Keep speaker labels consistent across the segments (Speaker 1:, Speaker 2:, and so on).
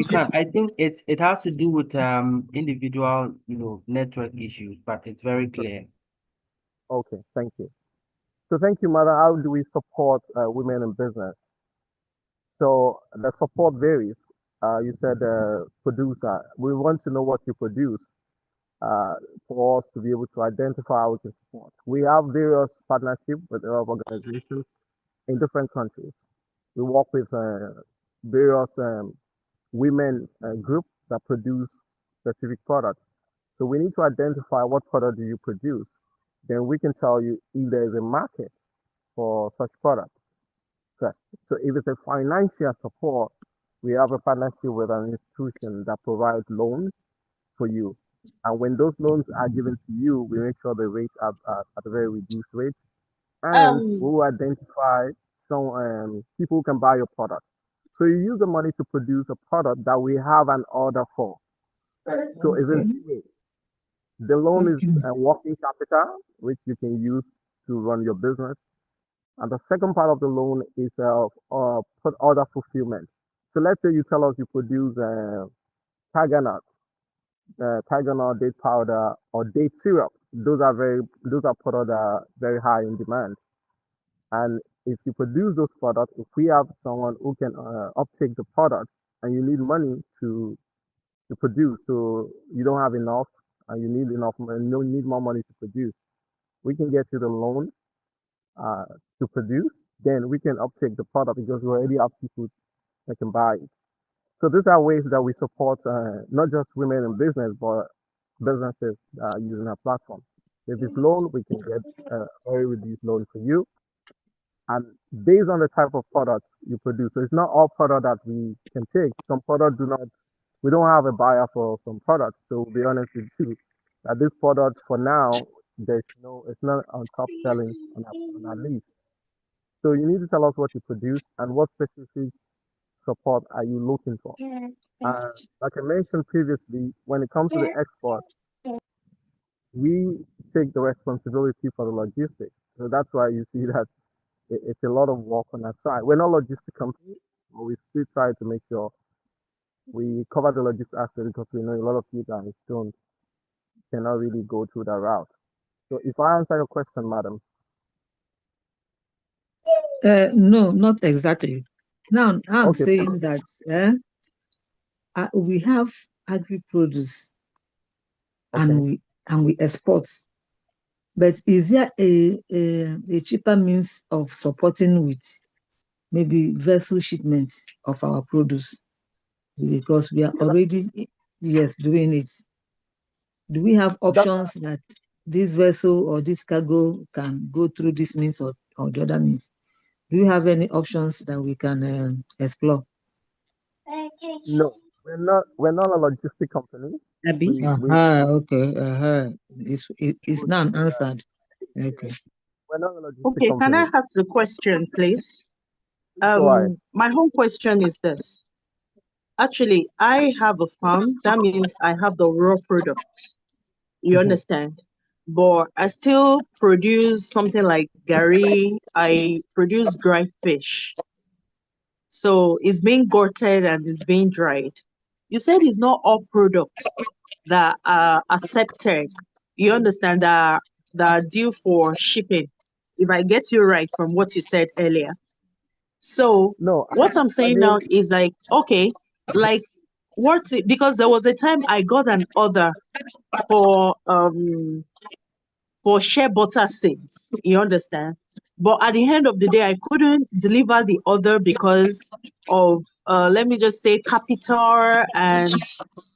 Speaker 1: can. I think it has to do with individual, network issues, but it's very clear.
Speaker 2: Okay, thank you. So thank you, Mother. How do we support women in business? So the support varies. You said producer. We want to know what you produce uh, for us to be able to identify how we can support. We have various partnerships with a lot of organizations in different countries. We work with various women groups that produce specific products. So we need to identify what product do you produce. Then we can tell you if there is a market for such product first. So if it's a financial support, we have a partnership with an institution that provides loans for you. And when those loans are given to you, we make sure the rates are at a very reduced rate. And we
Speaker 3: Um,
Speaker 2: will identify some people who can buy your product. So you use the money to produce a product that we have an order for. So it's in
Speaker 3: okay.
Speaker 2: two ways. The loan is
Speaker 3: Okay.
Speaker 2: a working capital, which you can use to run your business. And the second part of the loan is put order fulfillment. So let's say you tell us you produce tiger nut, tiger nut, date powder, or date syrup. Those are products that are very high in demand. And if you produce those products, if we have someone who can uptake the products, and you need money to produce, so you don't have enough, and you need enough, you need more money to produce, we can get you the loan uh, to produce. Then we can uptake the product because we already have people that can buy it. So these are ways that we support not just women in business, but businesses using our platform. If it's loan, we can get a very reduced loan for you, and based on the type of product you produce. So it's not all product that we can take. Some product do not. We don't have a buyer for some products. So to be honest with you, that this product for now, it's not on top selling on our list. So you need to tell us what you produce and what specific support are you looking for. Like I mentioned previously, when it comes to the export, we take the responsibility for the logistics. So that's why you see that it's a lot of work on our side. We're not a logistic company, but we still try to make sure we cover the logistics aspect because we know a lot of you guys cannot really go through that route. So if I answer your question, madam,
Speaker 3: No, not exactly. Now I'm
Speaker 2: okay,
Speaker 3: saying that we have agri produce
Speaker 2: okay.
Speaker 3: and we export. But is there a cheaper means of supporting with maybe vessel shipments of our produce? Because we are
Speaker 2: Yeah,
Speaker 3: already, yes, doing it. Do we have
Speaker 2: that,
Speaker 3: options that this vessel or this cargo can go through this means or the other means? Do you have any options that we can explore?
Speaker 2: no, we're not a logistic company.
Speaker 3: Abby?
Speaker 2: We
Speaker 3: Okay. It's now answered.
Speaker 2: yeah,
Speaker 3: Okay.
Speaker 2: we're not a logistic
Speaker 4: Okay, can I
Speaker 2: company.
Speaker 4: ask the question, please?
Speaker 2: Go ahead.
Speaker 4: My whole question is this. Actually, I have a farm. That means I have the raw products. You
Speaker 2: Mhm.
Speaker 4: understand? But I still produce something like gari. I produce dry fish. So it's being gutted and it's being dried. You said it's not all products that are accepted. You understand that are due for shipping. If I get you right from what you said earlier. So
Speaker 2: No,
Speaker 4: what I'm
Speaker 2: I
Speaker 4: saying
Speaker 2: mean,
Speaker 4: now is like, okay, like because there was a time I got an order for shea butter seeds. You understand? But at the end of the day, I couldn't deliver the order because of let me just say capital, and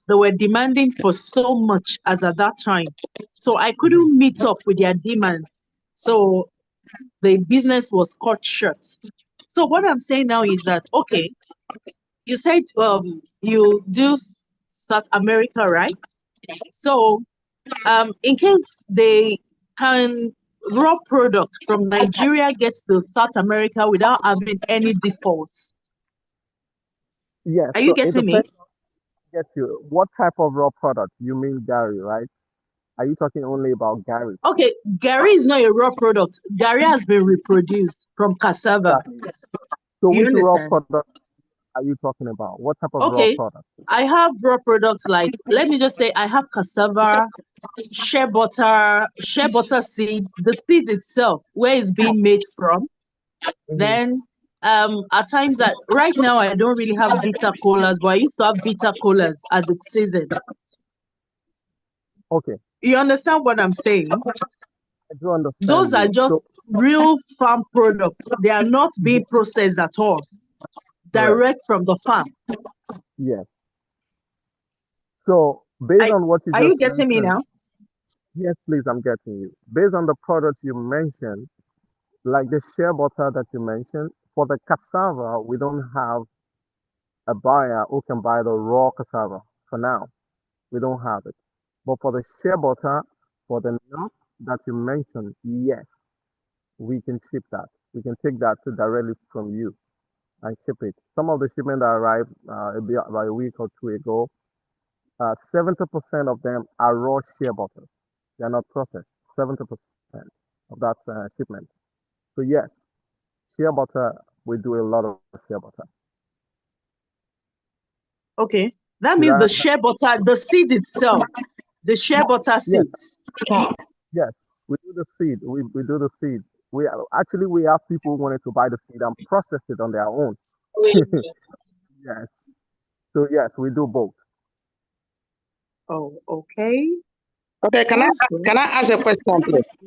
Speaker 4: they were demanding for so much as at that time. So I
Speaker 2: mhm.
Speaker 4: couldn't meet up with their demand. So the business was cut short. So what I'm saying now is that okay, you said you do South America, right? So in case they can raw product from Nigeria gets to South America without having any defaults.
Speaker 2: Yes.
Speaker 4: Are you
Speaker 2: So it
Speaker 4: getting me?
Speaker 2: depends. Get you. What type of raw product? You mean Gary, right? Are you talking only about Gary?
Speaker 4: Okay, Gary is not a raw product. Gary has been reproduced from cassava.
Speaker 2: Exactly. So
Speaker 4: You
Speaker 2: which raw
Speaker 4: understand?
Speaker 2: product are are you talking about? What type of raw
Speaker 4: Okay,
Speaker 2: product?
Speaker 4: I have raw products like, let me just say, I have cassava, shea butter seeds, the seed itself, where it's being made from.
Speaker 2: Mhm.
Speaker 4: Then at times that right now I don't really have bitter colas, but I used to have bitter colas at the season.
Speaker 2: Okay,
Speaker 4: You understand what I'm saying?
Speaker 2: I do understand
Speaker 4: Those are
Speaker 2: you. So,
Speaker 4: just real farm products. They are not
Speaker 2: mhm,
Speaker 4: being processed at all,
Speaker 2: correct.
Speaker 4: direct from the farm.
Speaker 2: Yes. So, based
Speaker 4: I,
Speaker 2: on what you
Speaker 4: are
Speaker 2: just
Speaker 4: you getting me
Speaker 2: mentioned,
Speaker 4: now?
Speaker 2: yes, please, I'm getting you. Based on the products you mentioned, like the shea butter that you mentioned, for the cassava, we don't have a buyer who can buy the raw cassava for now. We don't have it. But for the shea butter, for the nut that you mentioned, yes, we can ship that. We can take that to directly from you and ship it. Some of the shipment that arrived about a week or two ago, 70% of them are raw shea butter. They are not processed. 70% of that shipment. So yes, shea butter, we do a lot of shea butter.
Speaker 4: Okay. That
Speaker 2: Did
Speaker 4: means
Speaker 2: I
Speaker 4: the
Speaker 2: answer?
Speaker 4: shea butter, the seed itself, the shea butter
Speaker 2: Yes,
Speaker 4: seeds.
Speaker 2: yes. We do the seed. We do the seed. Actually we have people who wanted to buy the seed and process it on their own. Yes. So yes, we do both.
Speaker 4: Oh, okay.
Speaker 5: Okay,
Speaker 4: That's good.
Speaker 5: can I ask a question, please?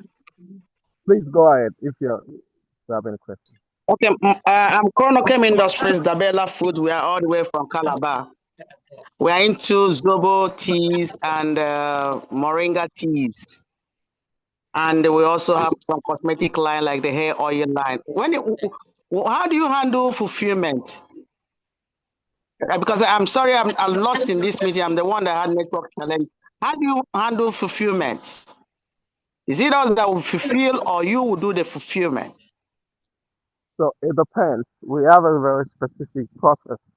Speaker 2: Please go ahead if you have any questions.
Speaker 5: Okay, I'm Chronochem Industries, Dabela Food. We are all the way from Calabar. We are into Zobo teas and Moringa teas. And we also have some cosmetic line like the hair oil line. How do you handle fulfillment? Because I'm sorry, I'm lost in this meeting. I'm the one that had network challenge. How do you handle fulfillment? Is it us that will fulfill or you will do the fulfillment?
Speaker 2: So it depends. We have a very specific process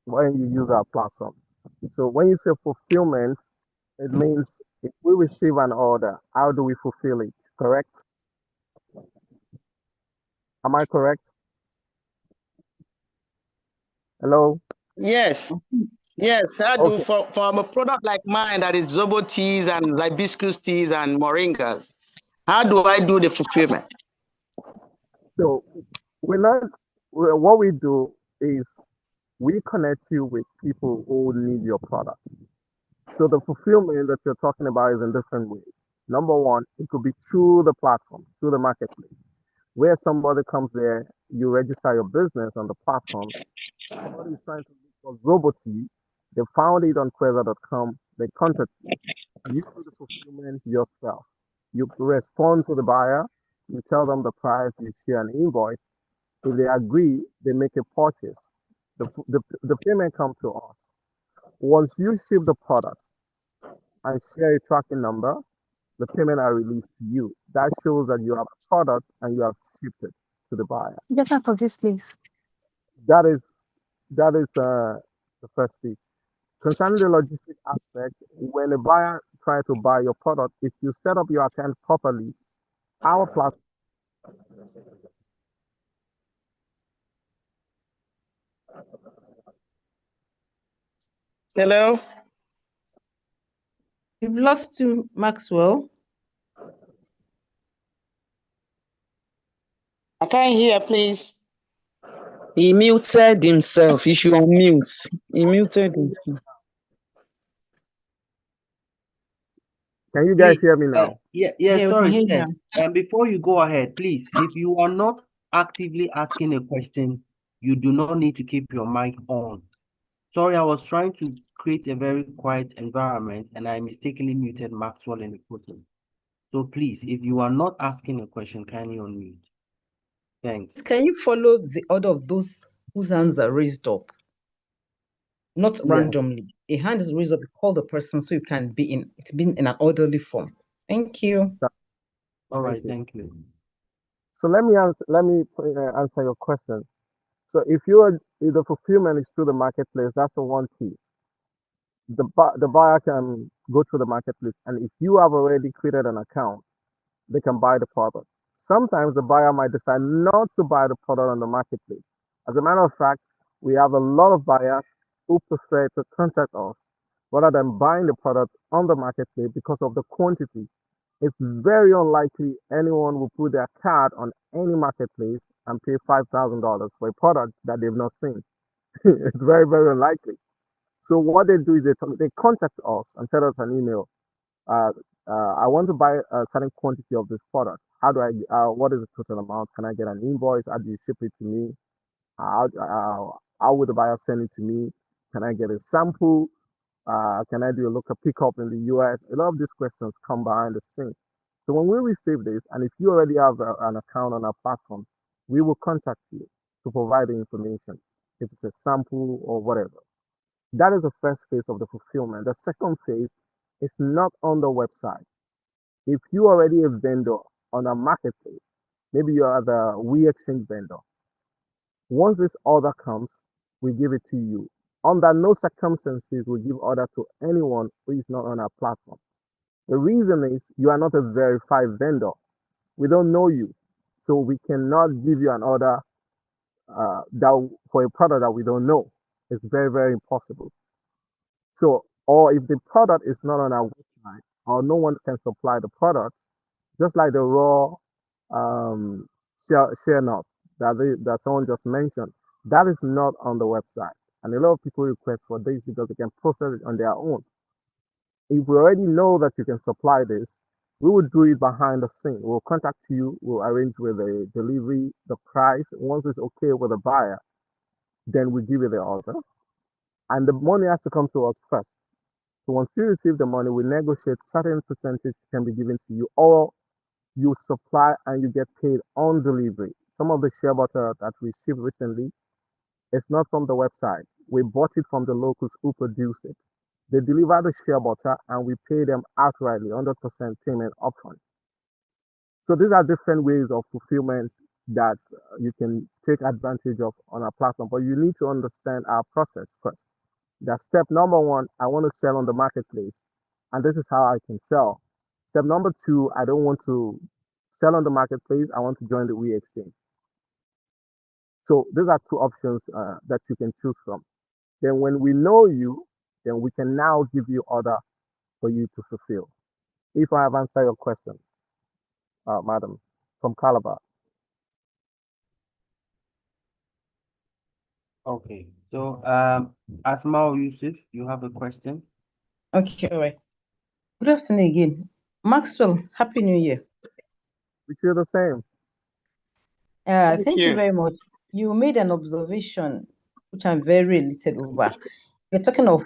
Speaker 2: when you use our platform. So when you say fulfillment, it means if we receive an order, how do we fulfill it? Correct? Am I correct? Hello?
Speaker 5: Yes. Yes, I do
Speaker 2: Okay.
Speaker 5: for a product like mine that is Zobo teas and hibiscus teas and moringas. How do I do the fulfillment?
Speaker 2: So we're not, what we do is we connect you with people who need your product. So the fulfillment that you're talking about is in different ways. Number one, it could be through the platform, through the marketplace, where somebody comes there, you register your business on the platform. Somebody is trying to look for Zoboti. They found it on Kuueza.com. They contact you. You do the fulfillment yourself. You respond to the buyer. You tell them the price. You share an invoice. If they agree, they make a purchase. The payment comes to us. Once you ship the product and share a tracking number, the payment are released to you. That shows that you have a product and you have shipped it to the buyer.
Speaker 6: Get out of this place.
Speaker 2: That is the first piece. Concerning the logistic aspect, when a buyer tries to buy your product, if you set up your account properly, our platform.
Speaker 5: Hello?
Speaker 4: You've lost to Maxwell.
Speaker 5: I can't hear, please.
Speaker 6: He muted himself. He should unmute. He muted himself.
Speaker 2: Can you guys
Speaker 1: Please,
Speaker 2: hear me now?
Speaker 1: yeah,
Speaker 4: Yeah, we can
Speaker 1: sorry,
Speaker 4: hear you
Speaker 1: Ted.
Speaker 4: now.
Speaker 1: And before you go ahead, please, if you are not actively asking a question, you do not need to keep your mic on. Sorry, I was trying to create a very quiet environment and I mistakenly muted Maxwell in the process. So please, if you are not asking a question, kindly unmute. Thanks.
Speaker 3: Can you follow the order of those whose hands are raised up? Not
Speaker 2: Yes.
Speaker 3: randomly. A hand is raised up, you call the person so you can be in, it's been in an orderly form. Thank you.
Speaker 1: All right,
Speaker 2: Thank you.
Speaker 1: thank you.
Speaker 2: So let me answer your question. So if the fulfillment is through the marketplace, that's a one piece. The buyer can go to the marketplace, and if you have already created an account, they can buy the product. Sometimes the buyer might decide not to buy the product on the marketplace. As a matter of fact, We have a lot of buyers who prefer to contact us rather than buying the product on the marketplace because of the quantity. It's very unlikely anyone will put their card on any marketplace and pay $5,000 for a product that they've not seen. It's very, very unlikely. So what they do is they contact us and send us an email. Uh, I want to buy a certain quantity of this product. How do I? What is the total amount? Can I get an invoice? How do you ship it to me? How would the buyer send it to me? Can I get a sample? Can I do a local pickup in the US? A lot of these questions come behind the scenes. So when we receive this, and if you already have an account on our platform, we will contact you to provide the information, if it's a sample or whatever. That is the first phase of the fulfillment. The second phase is not on the website. If you already a vendor on a marketplace, maybe you are the We Exchange vendor. Once this order comes, we give it to you. Under no circumstances we give order to anyone who is not on our platform. The reason is you are not a verified vendor. We don't know you, so we cannot give you an order for a product that we don't know. It's very, very impossible. So, or if the product is not on our website, or no one can supply the product, just like the raw um, share nut that someone just mentioned, that is not on the website. And a lot of people request for this because they can process it on their own. If we already know that you can supply this, we will do it behind the scene. We'll contact you, we'll arrange with the delivery, the price. Once it's okay with the buyer, then we give you the order. And the money has to come to us first. So once you receive the money, we negotiate certain percentage can be given to you, or you supply and you get paid on delivery. Some of the shea butter that we shipped recently is not from the website. We bought it from the locals who produce it. They deliver the shea butter and we pay them outrightly, 100% payment upfront. So these are different ways of fulfillment that you can take advantage of on our platform, but you need to understand our process first. That step number one, I want to sell on the marketplace, and this is how I can sell. Step number two, I don't want to sell on the marketplace. I want to join the We Exchange. So these are two options that you can choose from. Then when we know you, then we can now give you order for you to fulfill. If I have answered your question, madam, from Calabar.
Speaker 1: Okay. So, Asma Yusuf, you have a question?
Speaker 7: Okay, all right. Good afternoon again. Maxwell, Happy New Year.
Speaker 2: We feel the same.
Speaker 7: Thank you very much. You made an observation which I'm very elated over. You're talking of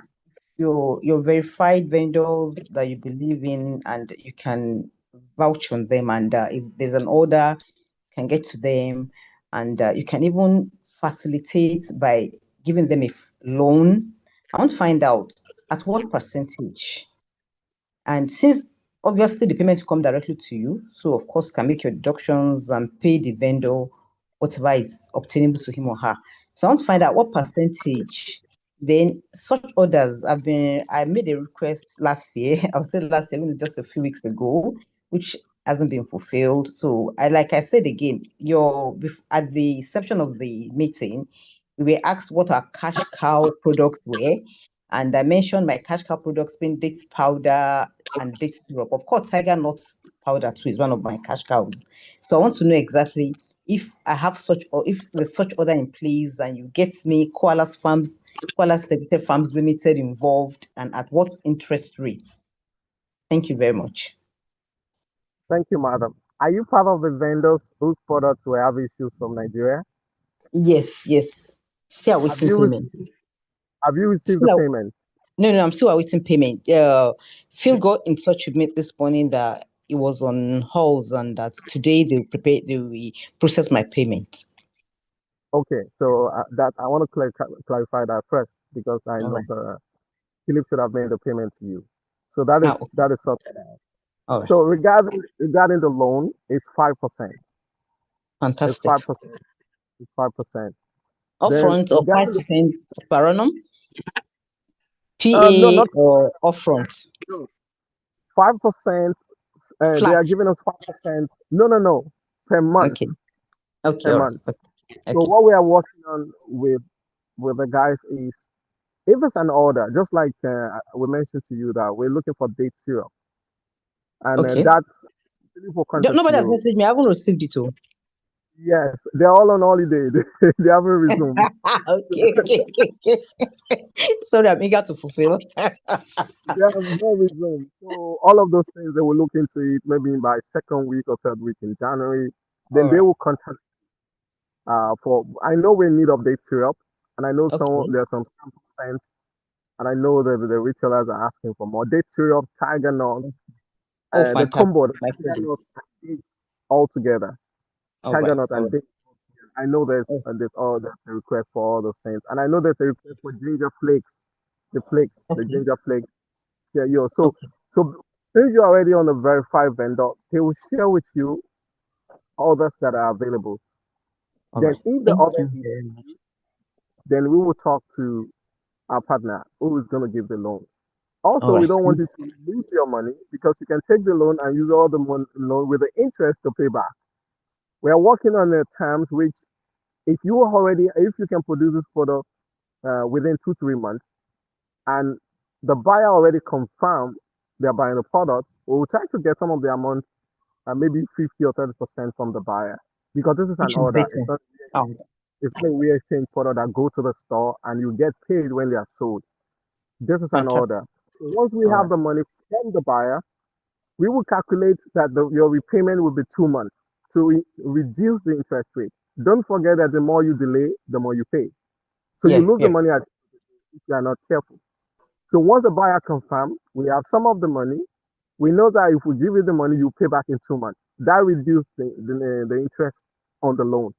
Speaker 7: your verified vendors that you believe in and you can vouch on them, and if there's an order, you can get to them, and you can even facilitate by giving them a loan. I want to find out at what percentage. And since obviously the payments will come directly to you, so of course you can make your deductions and pay the vendor whatever is obtainable to him or her. So I want to find out what percentage. Then such orders I made a request last year. I'll say last year, just a few weeks ago, which hasn't been fulfilled. So like I said again, at the inception of the meeting, we were asked what our cash cow products were. And I mentioned my cash cow products being date powder and date syrup. Of course, tiger nut powder too is one of my cash cows. So I want to know exactly if I have such, or if there's such order in place and you get me Koala Distributed Farms Limited involved, and at what interest rates. Thank you very much.
Speaker 2: Thank you, madam. Are you part of the vendors whose products will have issues from Nigeria?
Speaker 7: Yes. Still awaiting payment.
Speaker 2: Have you received the payment?
Speaker 7: No, I'm still awaiting payment. Phil got in touch with me this morning that it was on hold and that today they will process my payment.
Speaker 2: Okay, so that I want to clarify that first because I know Philip should have made the payment to you. So that is sorted out. Right. So regarding the loan, it's 5%.
Speaker 7: Fantastic.
Speaker 2: It's 5%.
Speaker 7: Upfront or 5% per annum?
Speaker 2: No, not
Speaker 7: or upfront?
Speaker 2: 5%. They are giving us 5%. No, per month.
Speaker 7: Okay.
Speaker 2: Per month. Okay. So what we are working on with with the guys is if it's an order, just like we mentioned to you that we're looking for date syrup, and
Speaker 7: Okay.
Speaker 2: that's really for context to
Speaker 7: Nobody has
Speaker 2: you.
Speaker 7: messaged me. I haven't received it. Oh.
Speaker 2: Yes, they're all on holiday. They haven't resumed.
Speaker 7: Okay. Sorry, I'm eager to fulfill.
Speaker 2: They have not resumed. So all of those things they will look into it maybe by second week or third week in January. Then
Speaker 7: All
Speaker 2: they
Speaker 7: right.
Speaker 2: will contact for. I know we need update syrup, and I know
Speaker 7: Okay.
Speaker 2: there's some sample scents, and I know that the retailers are asking for more date syrup, tiger nut,
Speaker 7: Oh,
Speaker 2: the combo,
Speaker 7: fantastic.
Speaker 2: the
Speaker 7: My
Speaker 2: tiger
Speaker 7: favorite.
Speaker 2: nut and dates all together.
Speaker 7: All
Speaker 2: Tiger
Speaker 7: right.
Speaker 2: nut
Speaker 7: All
Speaker 2: and
Speaker 7: right.
Speaker 2: dates. I know
Speaker 7: Oh,
Speaker 2: there's a request for all those things, and I know there's a request for ginger flakes, the
Speaker 7: okay.
Speaker 2: ginger flakes. Yeah, yo. So
Speaker 7: Okay.
Speaker 2: so since you're already on a verified vendor, they will share with you others that are available.
Speaker 7: All
Speaker 2: Then
Speaker 7: right.
Speaker 2: if the
Speaker 7: Thank
Speaker 2: order
Speaker 7: you
Speaker 2: is
Speaker 7: very much.
Speaker 2: then we will talk to our partner who is going to give the loan.
Speaker 7: All
Speaker 2: Also, we
Speaker 7: right.
Speaker 2: don't want you to lose your money because you can take the loan and use all the loan with the interest to pay back. We are working on the terms which, if you can produce this product within 2 3 months, and the buyer already confirmed they're buying the product, we will try to get some of the amount, maybe 50 or 30% from the buyer, because this is an
Speaker 7: Which is
Speaker 2: order.
Speaker 7: better? Oh,
Speaker 2: It's not a we exchange product that go to the store and you get paid when they are sold. This is an
Speaker 7: fantastic.
Speaker 2: order. So once we
Speaker 7: All
Speaker 2: have
Speaker 7: right.
Speaker 2: the money from the buyer, we will calculate that your repayment will be 2 months to reduce the interest rate. Don't forget that the more you delay, the more you pay. So you
Speaker 7: Yeah.
Speaker 2: lose the
Speaker 7: Yeah.
Speaker 2: money if you are not careful. So once the buyer confirms, we have some of the money. We know that if we give you the money, you pay back in 2 months. That reduces the interest on the loan.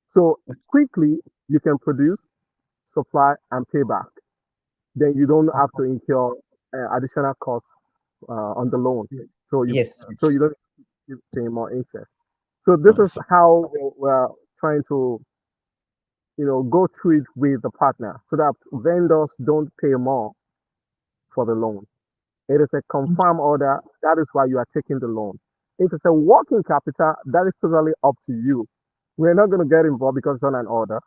Speaker 2: So quickly you can produce, supply, and pay back. Then you don't have to incur additional costs on the loan. So you
Speaker 7: Yes.
Speaker 2: so
Speaker 7: Yes.
Speaker 2: you don't keep paying more interest. So this
Speaker 7: Oh,
Speaker 2: is how we're trying to go through it with the partner so that vendors don't pay more for the loan. It is a confirm order. That is why you are taking the loan. If it's a working capital, that is totally up to you. We're not going to get involved because it's on an order.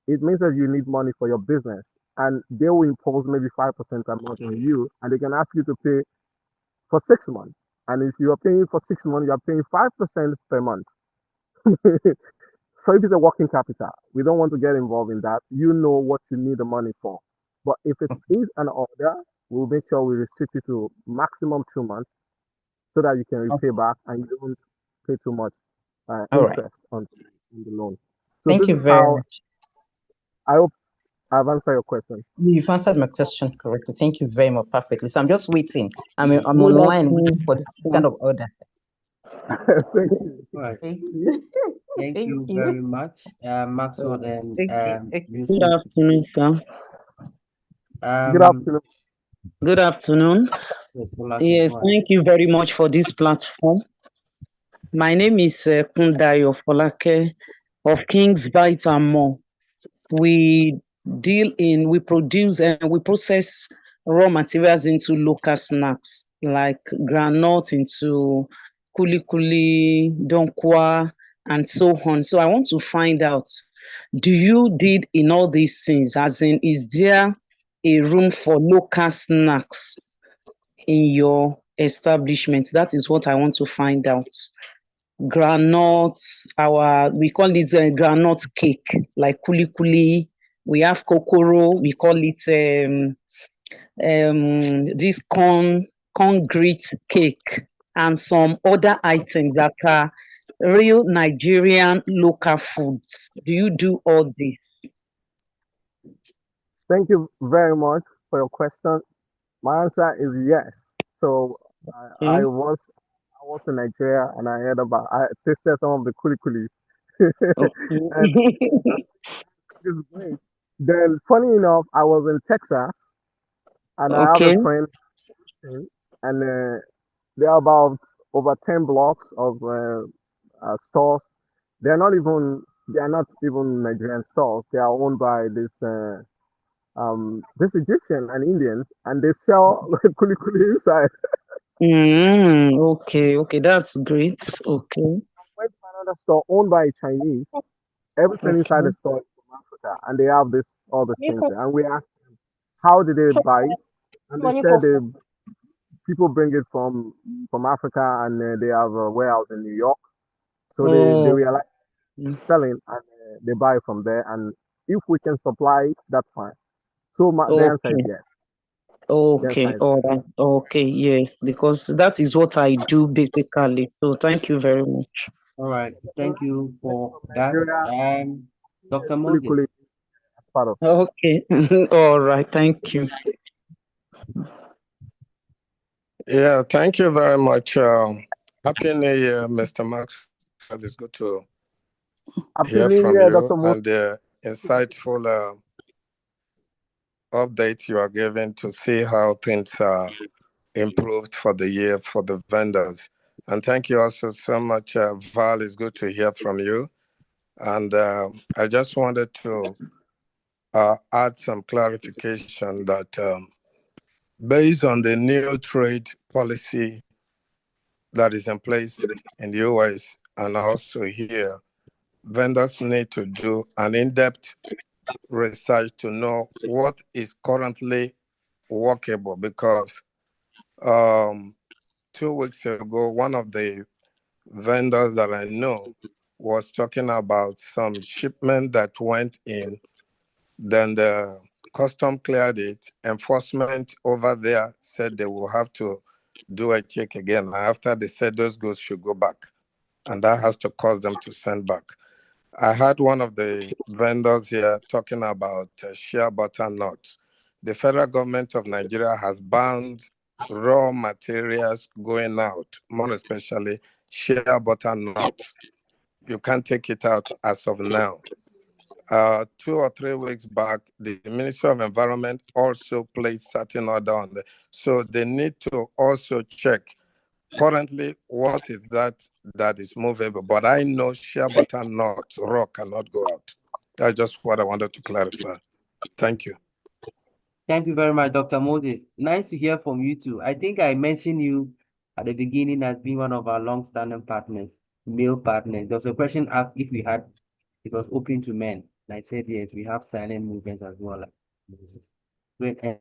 Speaker 2: It means that you need money for your business, and they will impose maybe 5% a month on you, and they can ask you to pay for 6 months. And if you are paying for 6 months, you are paying 5% per month. So if it's a working capital, we don't want to get involved in that. You know what you need the money for. But if it is an order, we'll make sure we restrict it to maximum 2 months so that you can
Speaker 7: oh,
Speaker 2: repay back and you don't pay too much
Speaker 7: all right.
Speaker 2: interest on the loan. So
Speaker 7: Thank
Speaker 2: this
Speaker 7: you
Speaker 2: is
Speaker 7: very
Speaker 2: how
Speaker 7: much.
Speaker 2: I hope I've answered your question.
Speaker 7: You've answered my question correctly. Thank you very much. Perfectly. So I'm just waiting. I'm
Speaker 6: Good
Speaker 7: online waiting
Speaker 6: afternoon,
Speaker 7: for this kind
Speaker 6: sir.
Speaker 7: of order.
Speaker 2: Thank you.
Speaker 1: All right.
Speaker 7: Thank you.
Speaker 1: Thank
Speaker 7: Thank
Speaker 1: you
Speaker 7: you.
Speaker 1: very much, Maxwell and
Speaker 7: Okay.
Speaker 6: Good
Speaker 1: Wilson.
Speaker 6: afternoon, sir.
Speaker 2: Good
Speaker 1: Um,
Speaker 2: afternoon.
Speaker 6: Good afternoon.
Speaker 1: yes, Olakin,
Speaker 6: Yes,
Speaker 1: go ahead.
Speaker 6: thank you very much for this platform. My name is Kundayo Folake of King's Bite and More. We we produce and we process raw materials into local snacks like granite into kuli kuli, donkwa, and so on. So I want to find out, do you did in all these things? As in, is there a room for local snacks in your establishment? That is what I want to find out. Groundnuts, we call it groundnut cake, like kuli kuli. We have kokoro, we call it this corn grit cake, and some other items that are real Nigerian local foods. Do you do all this?
Speaker 2: Thank you very much for your question. My answer is yes. So
Speaker 6: Okay.
Speaker 2: I was in Nigeria and I tasted some of the kulikuli. And
Speaker 6: Okay.
Speaker 2: it's great. Then funny enough, I was in Texas and I have a
Speaker 6: Okay.
Speaker 2: friend staying, and there are about over 10 blocks of stores. They are not even Nigerian stores. They are owned by this Egyptian and Indians, and they sell kulikuli inside.
Speaker 6: Okay, that's great. Okay.
Speaker 2: Went to another store owned by a Chinese. Everything inside the
Speaker 6: Okay.
Speaker 2: store is from Africa, and they have all these things there. And we asked them, how did they buy it? And they said people bring it from Africa, and they have a warehouse in New York. So they
Speaker 6: Oh,
Speaker 2: realize
Speaker 6: mm,
Speaker 2: selling, and they buy from there. And if we can supply it, that's fine. So the answer is
Speaker 6: okay.
Speaker 2: yes. The answer
Speaker 6: Okay,
Speaker 2: is
Speaker 6: all right. Okay, yes, because that is what I do basically. So thank you very much.
Speaker 1: All right.
Speaker 2: yes.
Speaker 1: Thank you
Speaker 2: Thank
Speaker 1: for
Speaker 2: you from
Speaker 1: that.
Speaker 2: Nigeria.
Speaker 1: Dr.
Speaker 2: Yes,
Speaker 1: Moses.
Speaker 2: as part of.
Speaker 6: Okay, all right. Thank you.
Speaker 8: Yeah, thank you very much. Happy New Year, Mr. Max. It's good to
Speaker 2: Happy
Speaker 8: hear
Speaker 2: New
Speaker 8: from
Speaker 2: Year,
Speaker 8: you
Speaker 2: Dr. Mo.
Speaker 8: and the insightful update you are giving to see how things are improved for the year for the vendors. And thank you also so much, Val. It's good to hear from you. And I just wanted to add some clarification that based on the new trade policy that is in place in the US and also here, vendors need to do an in-depth research to know what is currently workable because 2 weeks ago, one of the vendors that I know was talking about some shipment that went in, then the custom cleared it, enforcement over there said they will have to do a check again. After they said those goods should go back, and that has to cause them to send back. I had one of the vendors here talking about shea butter nuts. The federal government of Nigeria has banned raw materials going out, more especially shea butter nuts. You can't take it out as of now. 2 or 3 weeks back, the Ministry of Environment also placed certain order on the. So they need to also check currently what is that is movable. But I know shea butter nuts raw cannot go out. That's just what I wanted to clarify. Thank you.
Speaker 1: Thank you very much, Dr. Moses. Nice to hear from you too. I think I mentioned you at the beginning as being one of our long-standing partners, male partners. There was a question asked if it was open to men. And I said, yes, we have silent movements as well. Great, and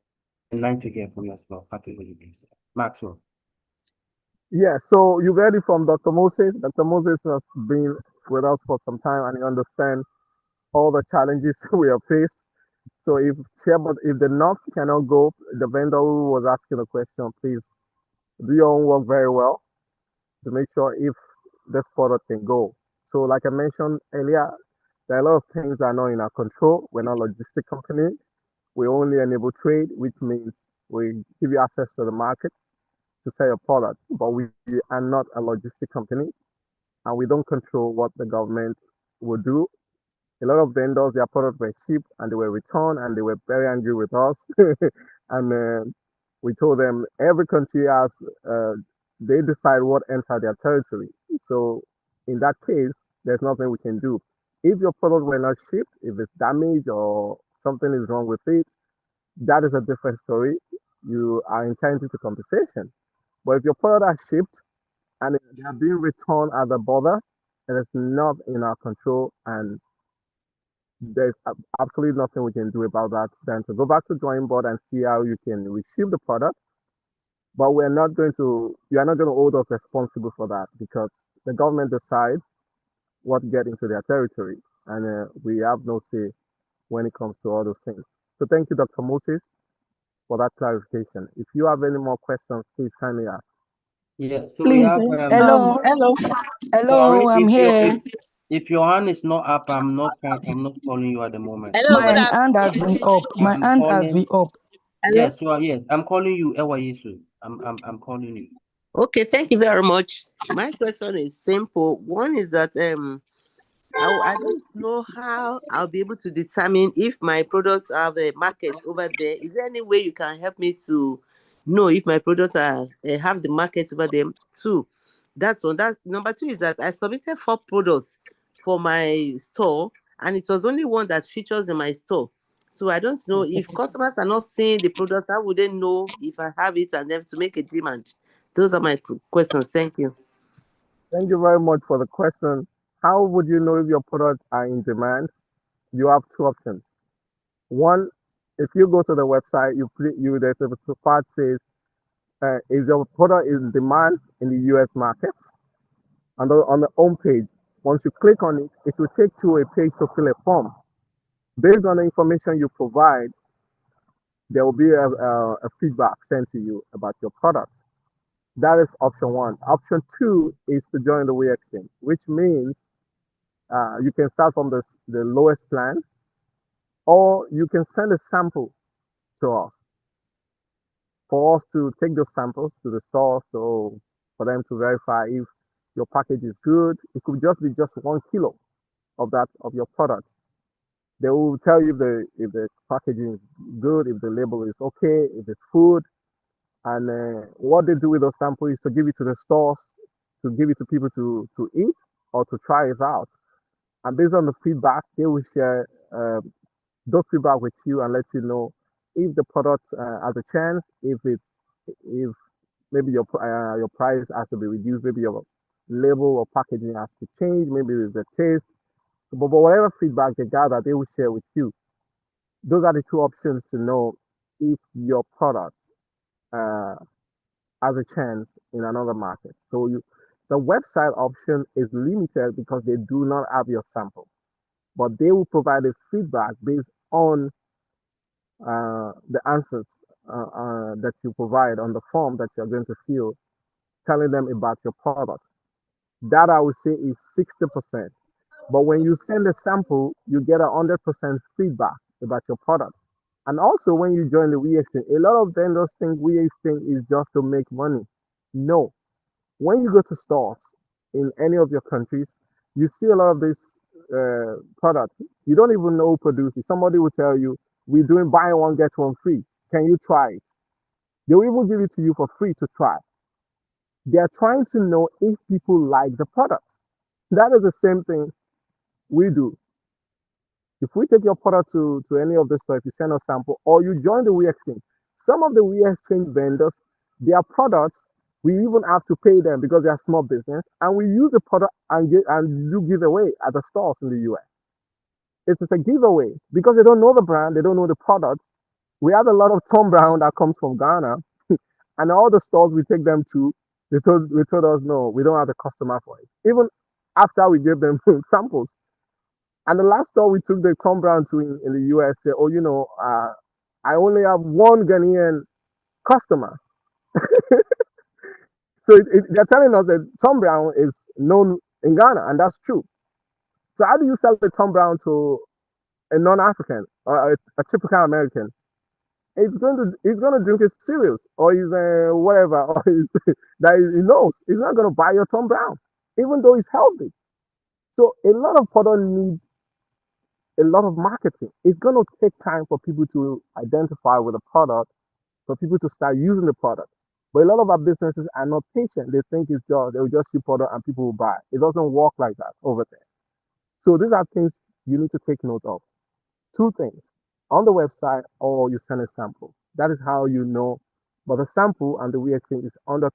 Speaker 1: nice to hear from you as well. Happy holidays. Maxwell.
Speaker 2: Yeah, so you read it from Dr. Moses. Dr. Moses has been with us for some time, and he understands all the challenges we have faced. So if the knock cannot go, the vendor who was asking the question, please do your own work very well to make sure if this product can go. So like I mentioned earlier, there are a lot of things that are not in our control. We're not a logistic company. We only enable trade, which means we give you access to the market to sell your product, but we are not a logistic company and we don't control what the government will do. A lot of vendors, their products were shipped and they were returned and they were very angry with us. And we told them every country has, uh, they decide what enter their territory. So in that case, there's nothing we can do. If your product were not shipped, if it's damaged or something is wrong with it, that is a different story. You are entitled to compensation. But if your product are shipped and they are being returned at the border, it is not in our control and there's absolutely nothing we can do about that. Then to go back to drawing board and see how you can receive the product. But you are not going to hold us responsible for that because the government decides what get into their territory. And we have no say when it comes to all those things. So thank you, Dr. Moses, for that clarification. If you have any more questions, please kindly ask.
Speaker 1: Yeah, so we
Speaker 3: Please,
Speaker 1: have
Speaker 3: hello,
Speaker 6: Hello.
Speaker 3: hello,
Speaker 1: sorry
Speaker 3: I'm here.
Speaker 1: if your hand is not up, I'm not calling you at the moment.
Speaker 9: Hello,
Speaker 3: My
Speaker 9: good
Speaker 1: So
Speaker 3: hand has
Speaker 9: afternoon.
Speaker 3: been up. My
Speaker 1: I'm
Speaker 3: hand has been
Speaker 1: calling.
Speaker 3: up.
Speaker 9: Hello.
Speaker 1: Yes, so yes, I'm calling you Ewa Yesu. I'm calling you.
Speaker 9: Okay, thank you very much. My question is simple. One is that I don't know how I'll be able to determine if my products have a market over there. Is there any way you can help me to know if my products are have the market over them? Two, that's one. That's number two is that I submitted 4 products for my store, and it was only one that features in my store. So I don't know if customers are not seeing the products. How would they know if I have it and then to make a demand? Those are my questions. Thank you.
Speaker 2: Thank you very much for the question. How would you know if your products are in demand? you have two options. One, if you go to the website, there's a part says, is your product in demand in the US markets? And on the home page, once you click on it, it will take you to a page to fill a form. Based on the information you provide, there will be a feedback sent to you about your product. That is option one. Option two is to join the We Exchange, which means you can start from the lowest plan, or you can send a sample to us for us to take those samples to the store, so for them to verify if your package is good. It could just be just 1 kilo of your product. They will tell you if the packaging is good, if the label is okay, if it's food, and what they do with those samples is to give it to the stores, to give it to people to eat or to try it out. And based on the feedback, they will share those feedback with you and let you know if the product has a chance, if maybe your price has to be reduced, maybe your label or packaging has to change, maybe there's a taste. But whatever feedback they gather, they will share with you. Those are the two options to know if your product uh, has a chance in another market. So the website option is limited because they do not have your sample, but they will provide a feedback based on the answers that you provide on the form that you're going to fill, telling them about your product. That I would say is 60%. But when you send a sample, you get 100% feedback about your product. And also, when you join the We Exchange, a lot of vendors think We Exchange is just to make money. No. When you go to stores in any of your countries, you see a lot of these products. You don't even know who produces. Somebody will tell you, we're doing buy one, get one free. Can you try it? They will even give it to you for free to try. They are trying to know if people like the product. That is the same thing we do. If we take your product to any of the stores, if you send a sample or you join the We Exchange, some of the We Exchange vendors, their products, we even have to pay them because they are small business, and we use the product and do giveaway at the stores in the US. It's a giveaway because they don't know the brand, they don't know the product. We have a lot of Tom Brown that comes from Ghana, and all the stores we take them to, they told us no, we don't have the customer for it. Even after we gave them samples. And the last store we took the Tom Brown to in the US said, oh, I only have one Ghanaian customer. So they're telling us that Tom Brown is known in Ghana, and that's true. So how do you sell the Tom Brown to a non-African or a typical American? He's going to drink his cereals or his whatever or his, that he knows. He's not going to buy your Tom Brown, even though it's healthy. So a lot of product need a lot of marketing. It's going to take time for people to identify with the product, for people to start using the product. But a lot of our businesses are not patient. They think they will just ship product and people will buy. It doesn't work like that over there. So these are things you need to take note of. Two things: on the website or you send a sample. That is how you know. But the sample and the weird thing is 100%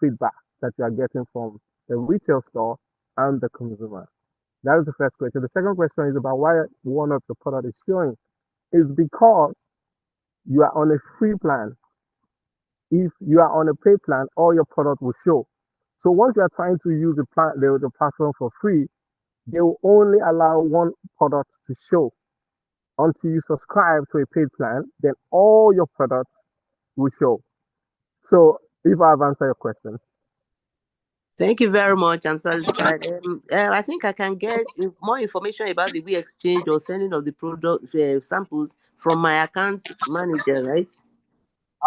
Speaker 2: feedback that you are getting from the retail store and the consumer. That is the first question. The second question is about why one of the product is showing. Is because you are on a free plan. If you are on a paid plan, all your product will show. So once you are trying to use the platform for free, they will only allow one product to show. Until you subscribe to a paid plan, then all your products will show. So if I've answered your question.
Speaker 9: Thank you very much. I'm satisfied. I think I can get more information about the We Exchange or sending of the product samples from my accounts manager, right?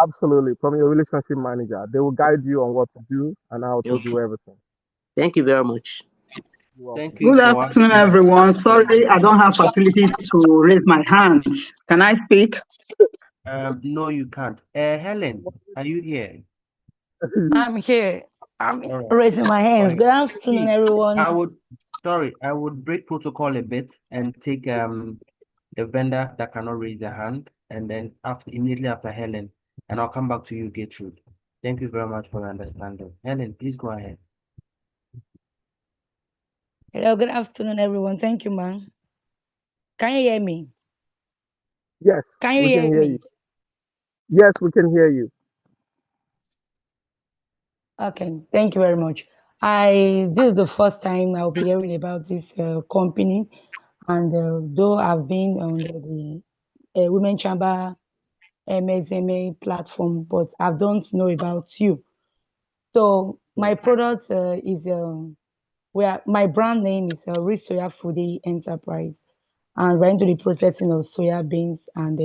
Speaker 2: Absolutely. From your relationship manager. They will guide you on what to do and how to do everything.
Speaker 9: Thank you very much.
Speaker 1: Thank you.
Speaker 10: Good afternoon, everyone. Sorry, I don't have facilities to raise my hands. Can I speak?
Speaker 1: No, you can't. Helen, are you here?
Speaker 3: I'm here. I'm
Speaker 1: All right.
Speaker 3: raising my hands. Good afternoon, everyone.
Speaker 1: I would break protocol a bit and take the vendor that cannot raise their hand, and then immediately after Helen, and I'll come back to you, Gertrude. Thank you very much for your understanding. Helen, please go ahead.
Speaker 3: Hello, good afternoon, everyone. Thank you, ma'am. Can you hear me?
Speaker 2: Yes,
Speaker 3: Can you
Speaker 2: we can
Speaker 3: hear
Speaker 2: hear
Speaker 3: me?
Speaker 2: you. Yes, we can hear you.
Speaker 3: Okay, thank you very much. This is the first time I'll be hearing about this company, and though I've been on the Women Chamber MSMA platform, but I don't know about you. So my product is where my brand name is Rich Soya Foodie Enterprise, and we're into the processing of soya beans and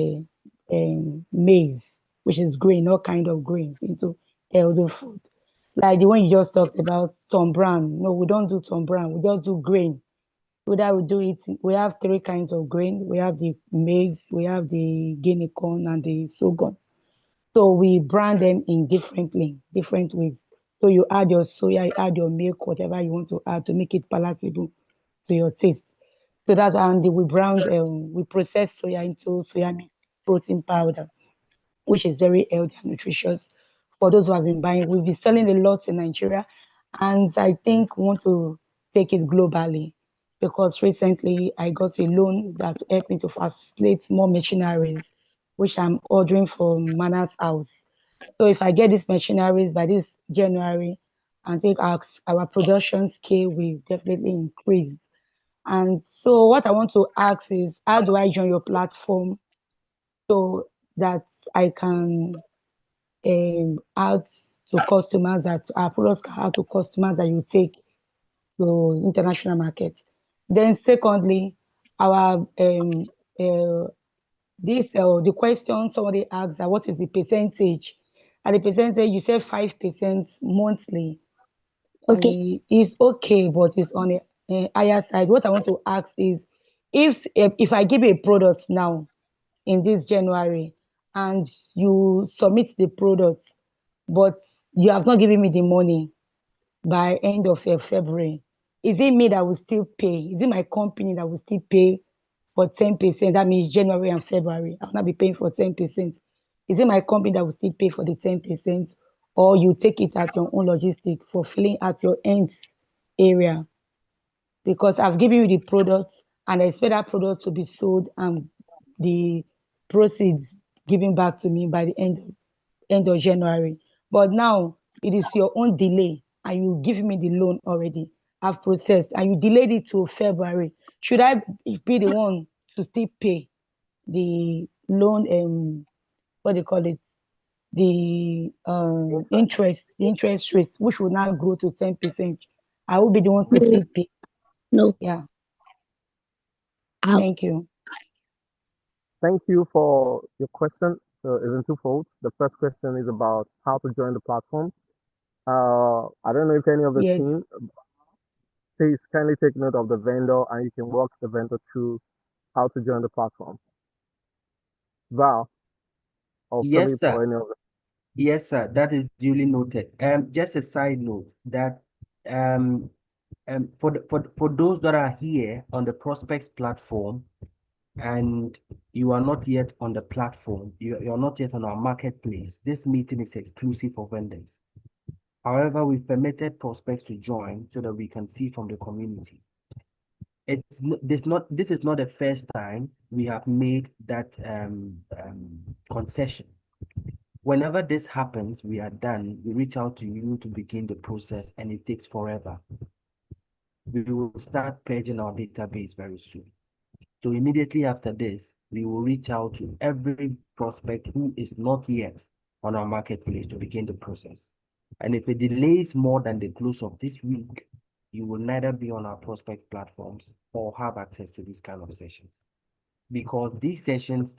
Speaker 3: maize, which is grain, all kind of grains into healthy food. Like the one you just talked about, Tom Brown. No, we don't do Tom Brown. We just do grain. Whether we do it, we have three kinds of grain. We have the maize, we have the guinea corn, and the sorghum. So we brand them in different ways. So you add your soya, you add your milk, whatever you want to add to make it palatable to your taste. So that's how we process soya into soya milk protein powder, which is very healthy and nutritious for those who have been buying. We've been selling a lot in Nigeria, and I think we want to take it globally because recently I got a loan that will help me to facilitate more machineries, which I'm ordering from Mana's house. So if I get these machineries by this January, I think our production scale will definitely increase. And so what I want to ask is, how do I join your platform so that I can out to customers that our products can out to customers that you take to international market. Then secondly, our the question somebody asked that what is the percentage? And the percentage you said 5% monthly.
Speaker 11: Okay.
Speaker 3: Is okay, but it's on a higher side. What I want to ask is if I give you a product now in this January and you submit the product, but you have not given me the money by end of February, is it me that will still pay? Is it my company that will still pay for 10%? That means January and February. I'll not be paying for 10%. Is it my company that will still pay for the 10%? Or you take it as your own logistic for filling at your end area? Because I've given you the product and I expect that product to be sold and the proceeds given back to me by the end of January. But now it is your own delay and you give me the loan already. I've processed and you delayed it to February. Should I be the one to still pay the loan what they call it? The interest rates, which will now grow to 10%. I will be the one to still pay.
Speaker 11: No.
Speaker 3: Yeah.
Speaker 11: I'll,
Speaker 3: Thank you.
Speaker 2: Thank you for your question. So it's in two folds. The first question is about how to join the platform. I don't know if any of the
Speaker 3: Yes.
Speaker 2: team, please kindly take note of the vendor and you can walk the vendor through how to join the platform. Val or
Speaker 1: Yes,
Speaker 2: Philip or
Speaker 1: sir.
Speaker 2: any of the.
Speaker 1: Yes, sir. That is duly noted. Just a side note that um, for those that are here on the Prospects platform and you are not yet on the platform, you're not yet on our marketplace, this meeting is exclusive for vendors. However, we've permitted prospects to join so that we can see from the community. This is not the first time we have made that concession. Whenever this happens, we are done. We reach out to you to begin the process, and it takes forever. We will start purging our database very soon. So immediately after this, we will reach out to every prospect who is not yet on our marketplace to begin the process. And if it delays more than the close of this week, you will neither be on our prospect platforms or have access to these kind of sessions. Because these sessions,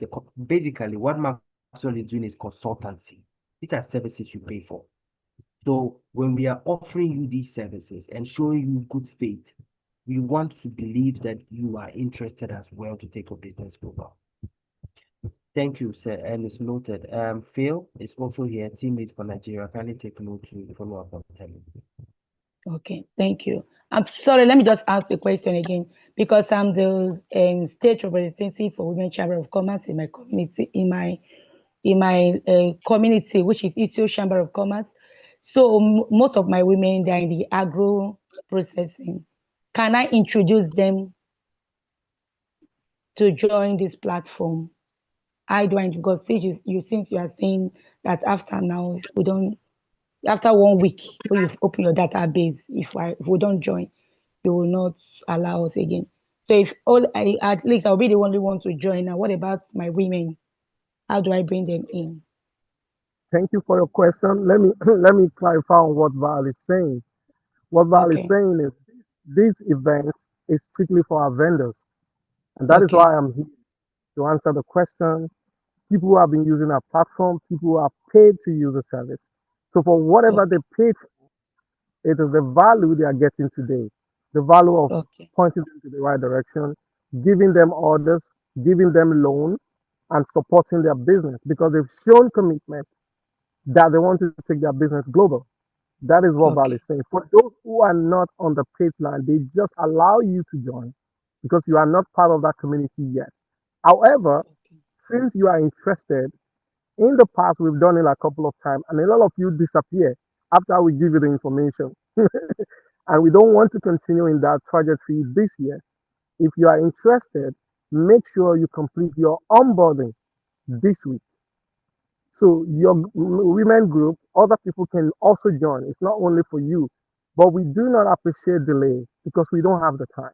Speaker 1: basically what Maxwell is doing is consultancy. These are services you pay for. So when we are offering you these services and showing you good faith, we want to believe that you are interested as well to take your business global. Thank you, sir. And it's noted. Phil is also here, team lead for Nigeria. Kindly take note to follow up on him.
Speaker 3: Okay, thank you. I'm sorry, let me just ask the question again because I'm the state representative for Women Chamber of Commerce in my community, community, which is Issio Chamber of Commerce. So most of my women, they're in the agro processing. Can I introduce them
Speaker 11: to join this platform? How do I, because since you are saying that after now we don't, after 1 week when you've opened your database, if we don't join, you will not allow us again. So if at least I'll be the only one to join now. What about my women? How do I bring them in?
Speaker 2: Thank you for your question. Let me let me clarify on what Val is saying. What Val is
Speaker 11: Okay.
Speaker 2: saying is this event is strictly for our vendors, and that is
Speaker 11: Okay.
Speaker 2: why I'm here to answer the question. People who have been using our platform, people who are paid to use the service. So for whatever they
Speaker 11: Okay.
Speaker 2: paid, it is the value they are getting today, the value of
Speaker 11: Okay.
Speaker 2: pointing them to the right direction, giving them orders, giving them loan, and supporting their business because they've shown commitment that they want to take their business global. That is what Val
Speaker 11: Okay.
Speaker 2: is saying. For those who are not on the paid plan, they just allow you to join because you are not part of that community yet. However,
Speaker 11: Okay.
Speaker 2: since you are interested, in the past we've done it a couple of times, and a lot of you disappear after we give you the information. And we don't want to continue in that trajectory this year. If you are interested, make sure you complete your onboarding this week. So your women group, other people can also join. It's not only for you, but we do not appreciate delay because we don't have the time.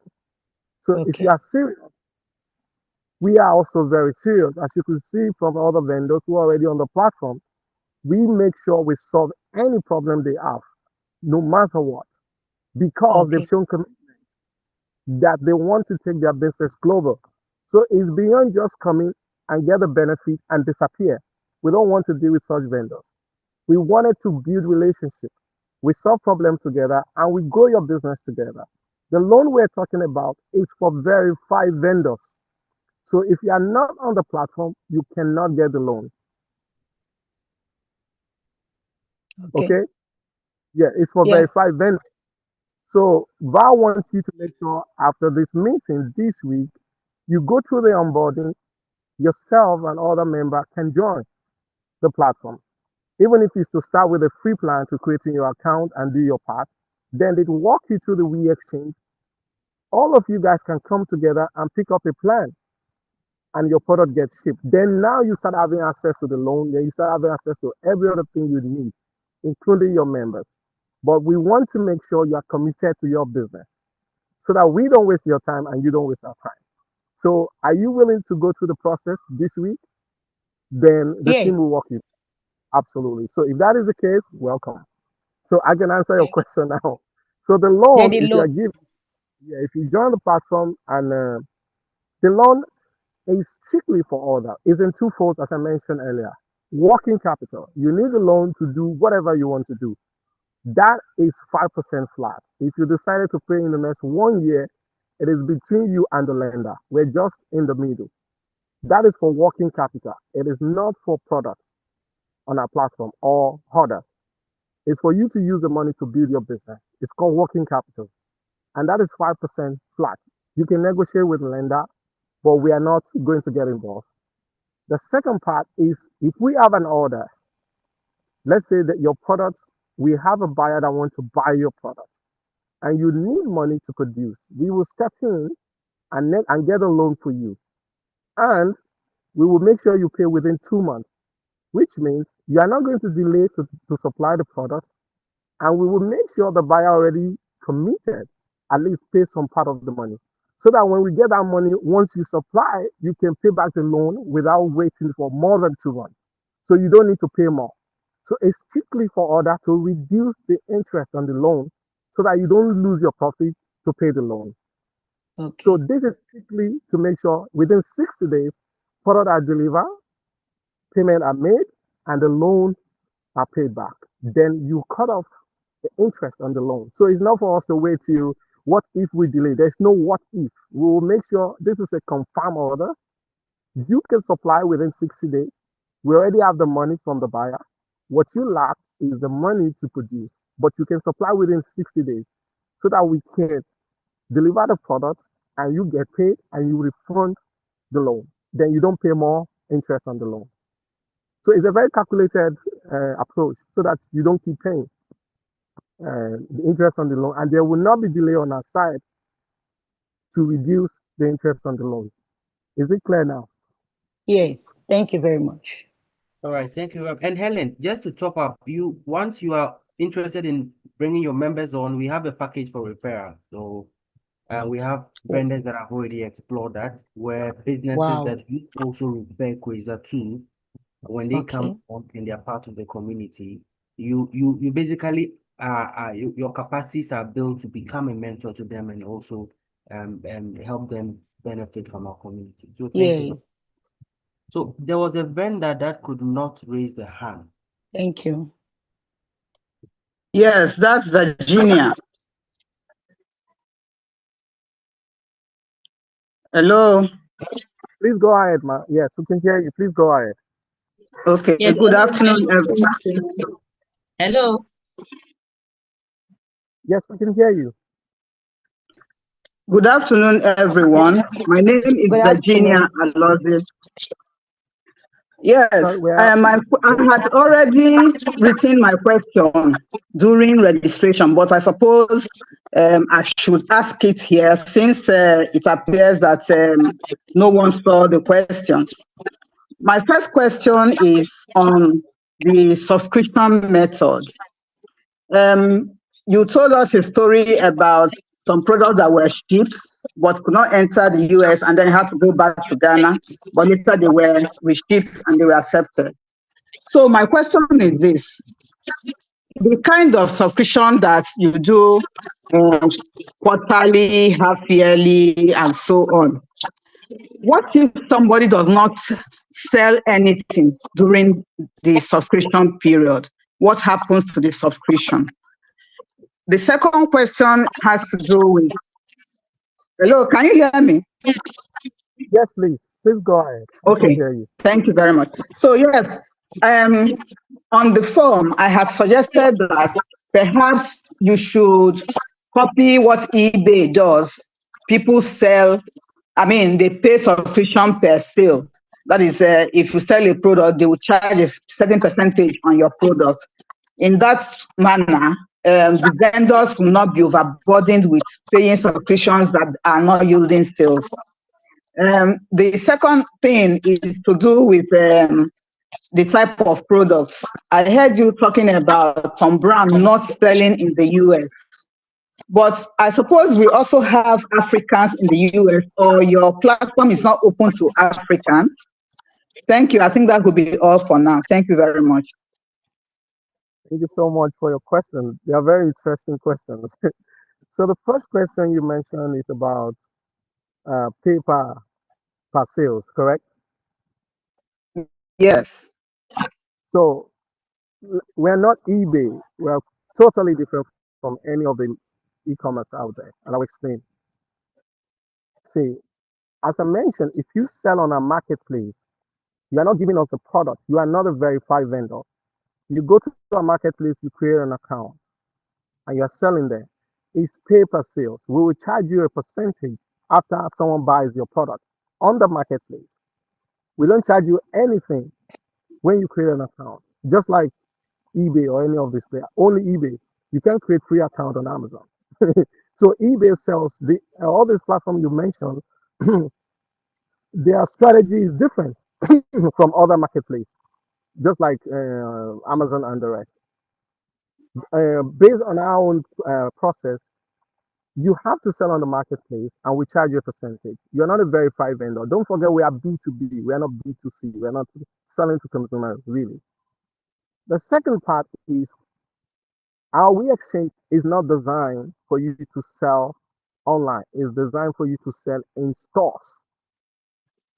Speaker 2: So if you
Speaker 11: Okay.
Speaker 2: are serious, we are also very serious. As you can see from other vendors who are already on the platform, we make sure we solve any problem they have, no matter what, because they've
Speaker 11: Okay.
Speaker 2: shown commitment that they want to take their business global. So it's beyond just coming and get the benefit and disappear. We don't want to deal with such vendors. We wanted to build relationship. We solve problems together and we grow your business together. The loan we're talking about is for verified vendors. So if you are not on the platform, you cannot get the loan.
Speaker 11: Okay.
Speaker 2: Okay? Yeah, it's for
Speaker 11: Yeah.
Speaker 2: verified vendors. So VAR wants you to make sure after this meeting this week, you go through the onboarding, yourself and other member can join the platform. Even if it's to start with a free plan to creating your account and do your part, then they walk you through the We Exchange. All of you guys can come together and pick up a plan and your product gets shipped. Then now you start having access to the loan, then you start having access to every other thing you need, including your members. But we want to make sure you are committed to your business so that we don't waste your time and you don't waste our time. So are you willing to go through the process this week? Then the team
Speaker 11: Yes.
Speaker 2: will walk you. Absolutely. So if that is the case, welcome. So I can answer your
Speaker 11: Yeah.
Speaker 2: question now. So the
Speaker 11: Then
Speaker 2: loan,
Speaker 11: the
Speaker 2: if you are
Speaker 11: loan.
Speaker 2: given, yeah, if you join the platform and the loan is strictly for order, is in two folds, as I mentioned earlier. Working capital. You need a loan to do whatever you want to do. That is 5% flat. If you decided to pay in the next 1 year, it is between you and the lender. We're just in the middle. That is for working capital. It is not for products on our platform or order. It's for you to use the money to build your business. It's called working capital. And that is 5% flat. You can negotiate with the lender, but we are not going to get involved. The second part is if we have an order, let's say that your products, we have a buyer that wants to buy your product and you need money to produce, we will step in and get a loan for you. And we will make sure you pay within 2 months, which means you are not going to delay to supply the product. And we will make sure the buyer already committed, at least pay some part of the money. So that when we get that money, once you supply, you can pay back the loan without waiting for more than 2 months. So you don't need to pay more. So it's strictly for order to reduce the interest on the loan so that you don't lose your profit to pay the loan. So
Speaker 11: Okay.
Speaker 2: this is strictly to make sure within 60 days, product are delivered, payment are made, and the loan are paid back. Then you cut off the interest on the loan. So it's not for us to wait till what if we delay. There's no what if. We will make sure this is a confirmed order. You can supply within 60 days. We already have the money from the buyer. What you lack is the money to produce, but you can supply within 60 days so that we can deliver the product and you get paid and you refund the loan. Then you don't pay more interest on the loan. So it's a very calculated approach so that you don't keep paying the interest on the loan, and there will not be delay on our side to reduce the interest on the loan. Is it clear now?
Speaker 11: Yes, thank you very much.
Speaker 1: All right, thank you. And Helen, just to top up, once you are interested in bringing your members on, we have a package for referral. So we have vendors that have already explored that, where businesses
Speaker 11: Wow.
Speaker 1: that you also refer Kuueza to, when they
Speaker 11: Okay.
Speaker 1: come on and they're part of the community, you basically your capacities are built to become a mentor to them and also help them benefit from our community. So thank you.
Speaker 11: Yes,
Speaker 1: So there was a vendor that could not raise the hand.
Speaker 11: thank you.
Speaker 10: Yes, that's Virginia. Hello.
Speaker 2: Please go ahead, ma. Yes, we can hear you. Please go ahead.
Speaker 10: Okay.
Speaker 12: Yes,
Speaker 10: Good
Speaker 12: hello,
Speaker 10: afternoon, everyone.
Speaker 12: hello.
Speaker 2: Yes, we can hear you.
Speaker 10: Good afternoon, everyone. My name is
Speaker 11: Good
Speaker 10: Virginia
Speaker 11: afternoon.
Speaker 10: Alozie.
Speaker 2: Sorry,
Speaker 10: Yes, I had already written my question during registration, but I suppose I should ask it here since it appears that no one saw the questions. My first question is on the subscription method. You told us a story about some products that were shipped but could not enter the US and then had to go back to Ghana, but later they were reshipped and they were accepted. So my question is this: the kind of subscription that you do quarterly, half yearly, and so on. What if somebody does not sell anything during the subscription period? What happens to the subscription? The second question has to do with, hello, can you hear me?
Speaker 2: Yes, please. Please go ahead. We can
Speaker 10: Okay,
Speaker 2: hear you.
Speaker 10: thank you very much. So yes, on the form, I had suggested that perhaps you should copy what eBay does. People sell, they pay subscription per sale. That is, if you sell a product, they will charge a certain percentage on your product. In that manner, the vendors will not be overburdened with paying subscriptions that are not yielding sales. The second thing is to do with the type of products. I heard you talking about some brand not selling in the US, but I suppose we also have Africans in the US, or your platform is not open to Africans. Thank you. I think that would be all for now. Thank you very much.
Speaker 2: Thank you so much for your questions. They are very interesting questions. So the first question you mentioned is about paper per sales, correct?
Speaker 10: Yes.
Speaker 2: So we're not eBay. We're totally different from any of the e-commerce out there, and I'll explain. See, as I mentioned, if you sell on a marketplace, you are not giving us the product. You are not a verified vendor. You go to a marketplace, you create an account, and you are selling there. It's paper sales. We will charge you a percentage after someone buys your product on the marketplace. We don't charge you anything when you create an account, just like eBay or any of this player. Only eBay. You can create free account on Amazon. So eBay sells all these platforms you mentioned. Their strategy is different from other marketplaces, just like Amazon and the rest. Based on our own process, you have to sell on the marketplace and we charge you a percentage. You're not a verified vendor. Don't forget we are B2B. We are not B2C. We're not selling to consumers, really. The second part is our We Exchange is not designed for you to sell online. It's designed for you to sell in stores.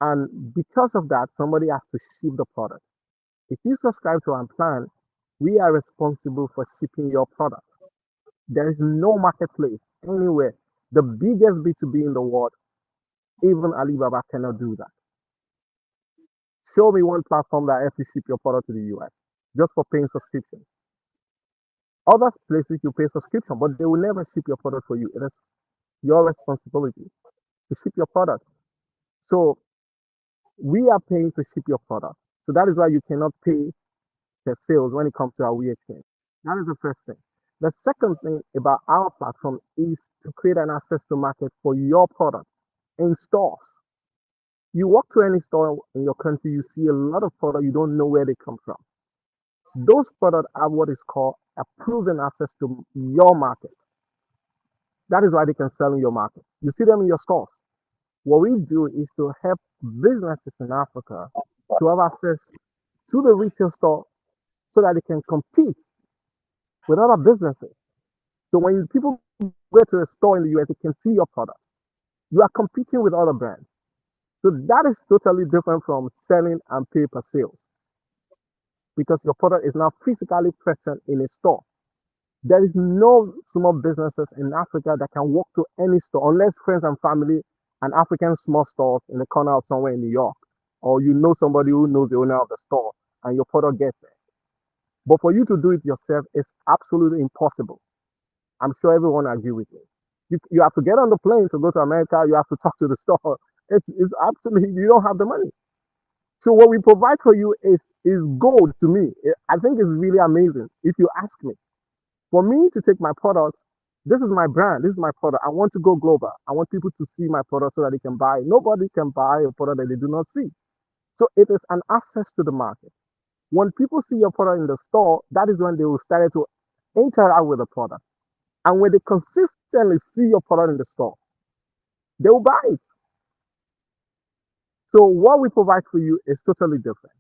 Speaker 2: And because of that, somebody has to ship the product. If you subscribe to our plan, we are responsible for shipping your product. There is no marketplace anywhere. The biggest B2B in the world, even Alibaba cannot do that. Show me one platform that helps you ship your product to the US just for paying subscription. Other places you pay subscription, but they will never ship your product for you. It is your responsibility to ship your product. So we are paying to ship your product. So that is why you cannot pay per sales when it comes to our We Exchange. That is the first thing. The second thing about our platform is to create an access to market for your product in stores. You walk to any store in your country, you see a lot of products you don't know where they come from. Those products have what is called a proven access to your market. That is why they can sell in your market. You see them in your stores. What we do is to help businesses in Africa to have access to the retail store so that they can compete with other businesses. So when people go to a store in the US, they can see your product. You are competing with other brands. So that is totally different from selling and pay per sales because your product is now physically present in a store. There is no small businesses in Africa that can walk to any store unless friends and family and African small stores in the corner of somewhere in New York, or you know somebody who knows the owner of the store and your product gets there. But for you to do it yourself is absolutely impossible. I'm sure everyone agree with me. You have to get on the plane to go to America. You have to talk to the store. It's absolutely, you don't have the money. So what we provide for you is gold to me. I think it's really amazing if you ask me. For me to take my product, this is my brand, this is my product. I want to go global. I want people to see my product so that they can buy. Nobody can buy a product that they do not see. So it is an access to the market. When people see your product in the store, that is when they will start to interact with the product. And when they consistently see your product in the store, they will buy it. So what we provide for you is totally different.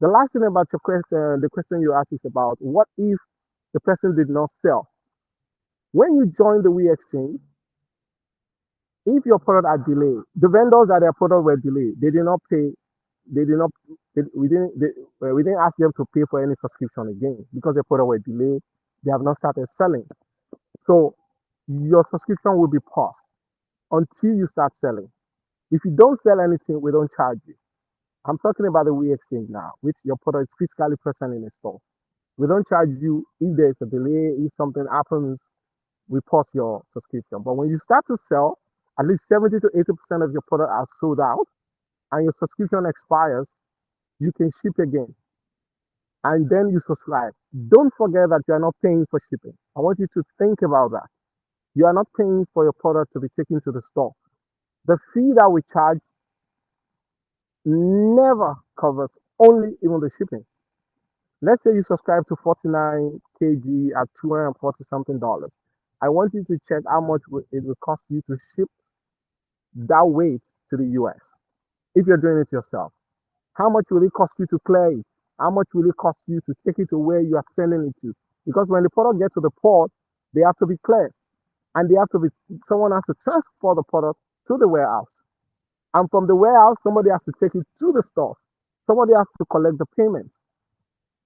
Speaker 2: The last thing about your question, the question you asked is about what if the person did not sell? When you join the We Exchange, if your product are delayed, the vendors that their product were delayed, they did not pay. They did not. We didn't ask them to pay for any subscription again because their product were delayed. They have not started selling. So your subscription will be paused until you start selling. If you don't sell anything, we don't charge you. I'm talking about the We Exchange now, which your product is physically present in a store. We don't charge you if there's a delay, if something happens, we pause your subscription. But when you start to sell, at least 70 to 80% of your product are sold out and your subscription expires, you can ship again. And then you subscribe. Don't forget that you are not paying for shipping. I want you to think about that. You are not paying for your product to be taken to the store. The fee that we charge never covers only even the shipping. Let's say you subscribe to 49 kg at 240 something dollars. I want you to check how much it will cost you to ship that weight to the US if you're doing it yourself. How much will it cost you to clear it? How much will it cost you to take it to where you are sending it to? Because when the product gets to the port, they have to be cleared. And they have to be, someone has to transport the product to the warehouse. And from the warehouse, somebody has to take it to the stores. Somebody has to collect the payment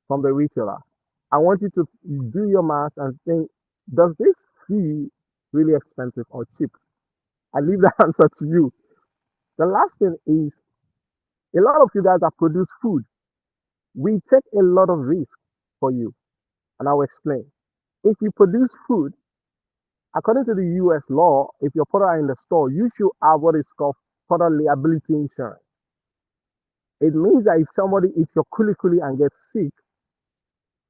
Speaker 2: from the retailer. I want you to do your math and think, does this feel really expensive or cheap? I leave the answer to you. The last thing is a lot of you guys that produce food, we take a lot of risk for you. And I will explain. If you produce food, according to the US law, if your product are in the store, you should have what is called product liability insurance. It means that if somebody eats your kuli kuli and gets sick,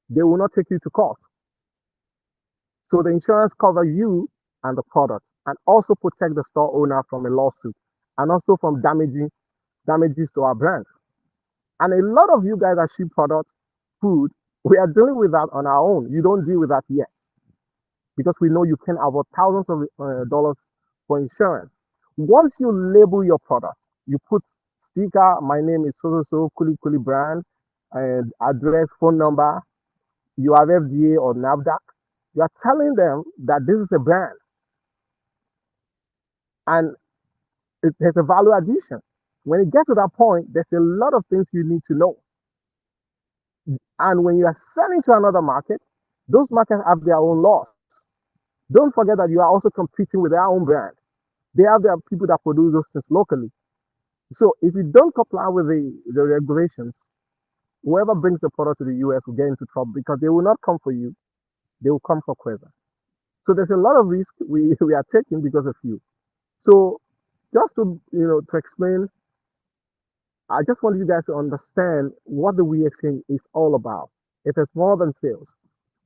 Speaker 2: they will not take you to court. So the insurance cover you and the product and also protect the store owner from a lawsuit and also from damages to our brand. And a lot of you guys that ship products, food, we are dealing with that on our own. You don't deal with that yet because we know you can avoid thousands of dollars for insurance. Once you label your product, you put sticker, my name is so so so Kuli Kuli brand, and address, phone number, you have FDA or NAVDAC. You are telling them that this is a brand and it has a value addition. When it gets to that point, there's a lot of things you need to know. And when you are selling to another market, those markets have their own laws. Don't forget that you are also competing with their own brand. They have their people that produce those things locally. So if you don't comply with the regulations, whoever brings the product to the US will get into trouble because they will not come for you. They will come for Kuueza. So there's a lot of risk we are taking because of you. So just to explain, I just want you guys to understand what the We Exchange is all about. It is more than sales.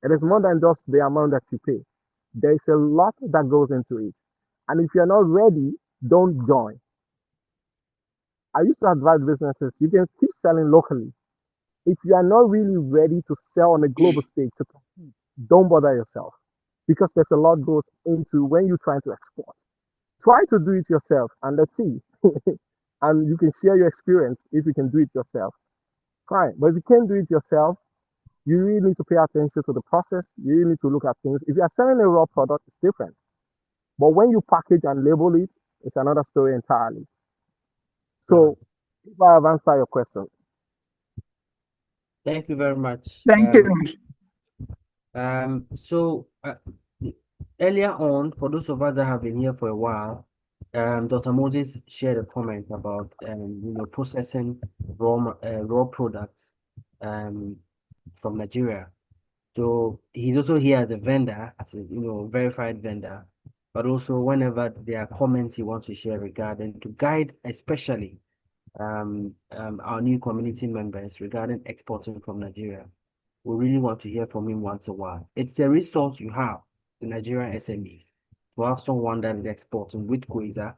Speaker 2: It is more than just the amount that you pay. There is a lot that goes into it. And if you're not ready, don't join. I used to advise businesses, you can keep selling locally. If you are not really ready to sell on a global stage to compete, don't bother yourself because there's a lot goes into when you're trying to export. Try to do it yourself and let's see. And you can share your experience if you can do it yourself. Fine. But if you can't do it yourself, you really need to pay attention to the process. You really need to look at things. If you are selling a raw product, it's different. But when you package and label it, it's another story entirely. So, if I have answered your question,
Speaker 1: Thank you very much.
Speaker 10: Thank you.
Speaker 1: So earlier on, for those of us that have been here for a while, Dr. Moses shared a comment about processing raw products from Nigeria. So he's also here as a vendor, as a verified vendor, but also whenever there are comments he wants to share regarding to guide, especially our new community members regarding exporting from Nigeria. We really want to hear from him once a while. It's a resource you have, the Nigerian SMEs, to have someone that is exporting with Kuueza,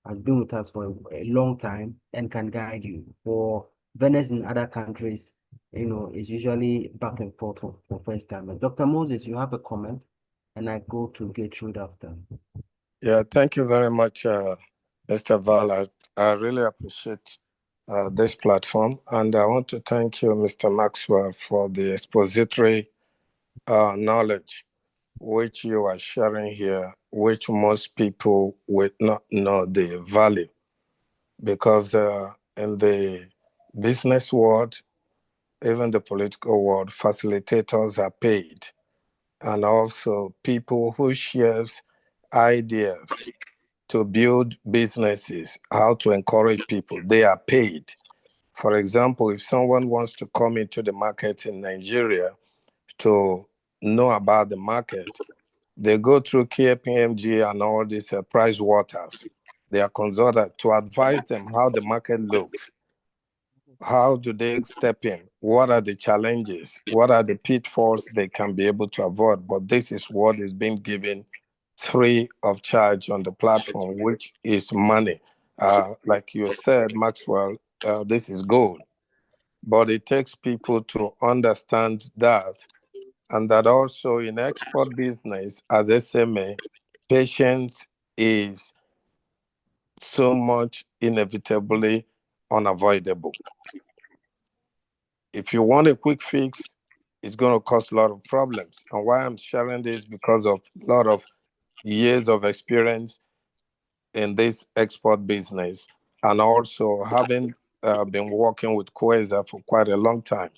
Speaker 1: has been with us for a long time and can guide you. For vendors in other countries, it's usually back and forth for first time. Dr. Moses, you have a comment, and I go to Gertrude after.
Speaker 8: Yeah, thank you very much, Mr. Val. I really appreciate this platform, and I want to thank you, Mr. Maxwell, for the expository knowledge which you are sharing here, which most people would not know the value, because in the business world, even the political world, facilitators are paid, and also people who shares ideas to build businesses, how to encourage people, they are paid. For example, if someone wants to come into the market in Nigeria to know about the market, they go through KPMG and all these price waters. They are consulted to advise them how the market looks. How do they step in? What are the challenges? What are the pitfalls they can be able to avoid? But this is what is being given free of charge on the platform, which is money. Like you said, Maxwell, this is gold. But it takes people to understand that, and that also in export business as SMA, patience is so much inevitably unavoidable. If you want a quick fix, it's going to cause a lot of problems. And why I'm sharing this because of a lot of years of experience in this export business, and also having been working with Kuueza for quite a long time.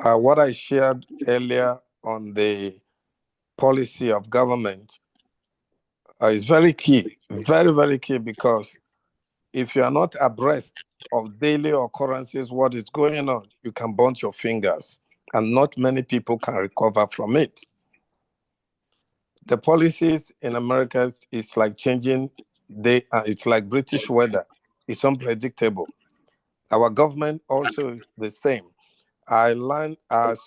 Speaker 8: What I shared earlier on the policy of government is very key, very, very key, because if you are not abreast of daily occurrences, what is going on, you can burn your fingers, and not many people can recover from it. The policies in America is like changing. It's like British weather. It's unpredictable. Our government also is the same. I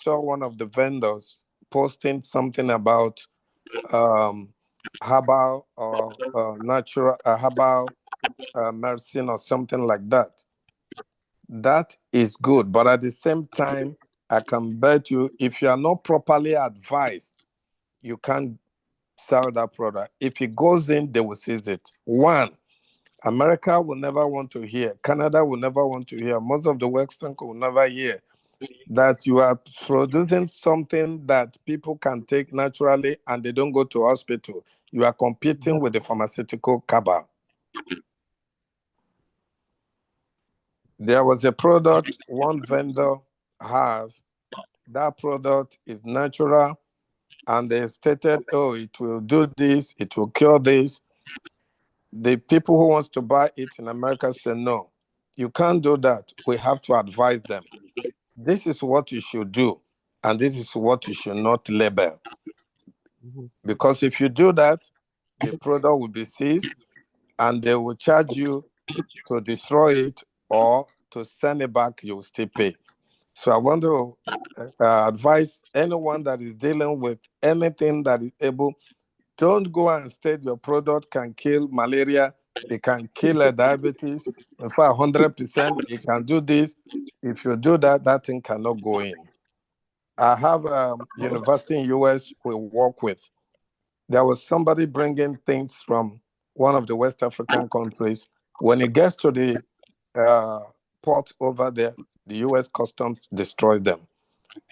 Speaker 8: saw one of the vendors posting something about herbal or natural herbal medicine or something like that. That is good, but at the same time, I can bet you if you are not properly advised, you can't sell that product. If it goes in, they will seize it. One, America will never want to hear. Canada will never want to hear. Most of the Western will never hear that you are producing something that people can take naturally and they don't go to hospital. You are competing with the pharmaceutical cabal. There was a product one vendor has. That product is natural, and they stated, oh, it will do this, it will cure this. The people who wants to buy it in America say, no, you can't do that. We have to advise them. This is what you should do, and this is what you should not label. Because if you do that, the product will be seized, and they will charge you to destroy it or to send it back, you will still pay. So I want to advise anyone that is dealing with anything that is able, don't go and state your product can kill malaria, It can kill a diabetes. In fact, 100%, it can do this. If you do that, that thing cannot go in. I have a university in US we work with. There was somebody bringing things from one of the West African countries. When it gets to the port over there, the US customs destroys them.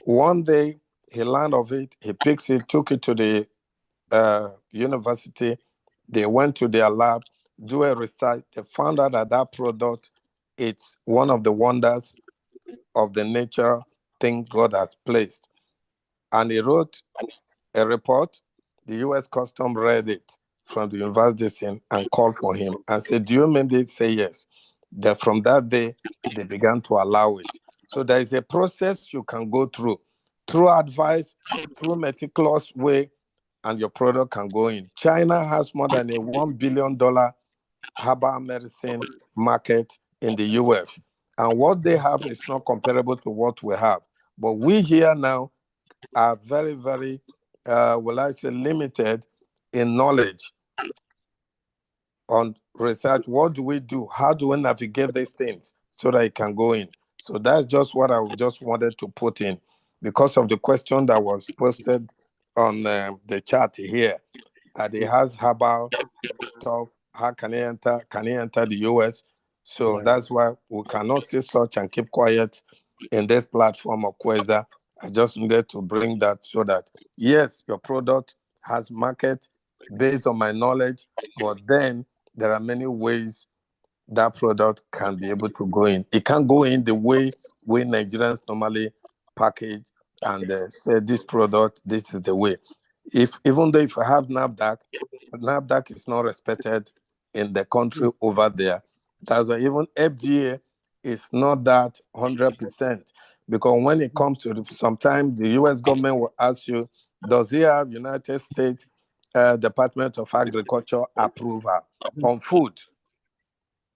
Speaker 8: One day, he learned of it, he picks it, took it to the university. They went to their lab, do a research. They found out that that product, it's one of the wonders of the nature thing God has placed. And he wrote a report. The US Custom read it from the university and called for him and said, "Do you mean they say yes?" That from that day, they began to allow it. So there is a process you can go through advice, through meticulous way, and your product can go in. China has more than a $1 billion herbal medicine market in the US. And what they have is not comparable to what we have. But we here now are very, very, well, I say limited in knowledge on research. What do we do? How do we navigate these things so that it can go in? So that's just what I just wanted to put in because of the question that was posted on the chat here. It has herbal stuff. How can he enter? Can he enter the US? So that's why we cannot say such and keep quiet in this platform of Kuueza. I just needed to bring that so that, yes, your product has market based on my knowledge, but then there are many ways that product can be able to go in. It can't go in the way we Nigerians normally package and say this product, this is the way. Even though if I have NAFDAC is not respected in the country over there. That's why even FDA is not that 100%. Because when it comes to sometimes the US government will ask you, does he have United States Department of Agriculture approval on food?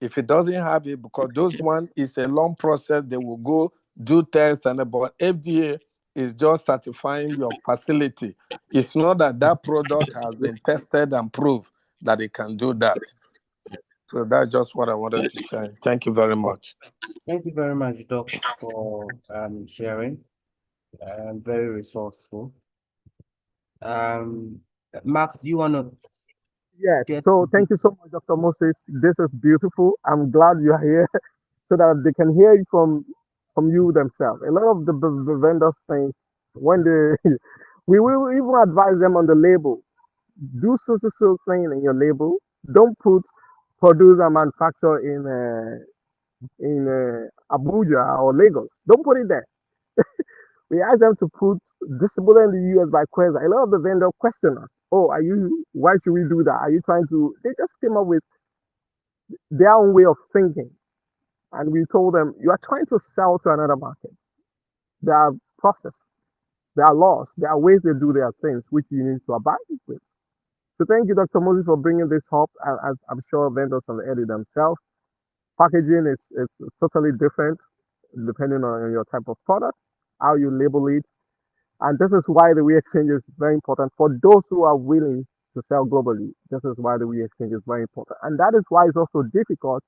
Speaker 8: If it doesn't have it, because those one is a long process, they will go do tests and about FDA is just certifying your facility. It's not that that product has been tested and proved that it can do that. So that's just what I wanted to share. Thank you very much.
Speaker 1: Thank you very much, Doc, for sharing. Very resourceful. Max, do you want to
Speaker 2: Yes.
Speaker 1: get?
Speaker 2: So thank you so much, Dr. Moses. This is beautiful. I'm glad you are here so that they can hear it from you themselves. A lot of the vendors think when they we will even advise them on the label. Do so thing in your label. Don't put produce and manufacture in Abuja or Lagos. Don't put it there. We ask them to put distributed in the US by Kuueza. A lot of the vendor question us, "Oh, are you? Why should we do that? Are you trying to?" They just came up with their own way of thinking, and we told them, "You are trying to sell to another market. There are process, there are laws, there are ways they do their things, which you need to abide with." So thank you, Dr. Moses, for bringing this up. I'm sure vendors have heard it themselves. Packaging is totally different depending on your type of product, how you label it. And this is why the we exchange is very important for those who are willing to sell globally. This is why the we exchange is very important. And that is why it's also difficult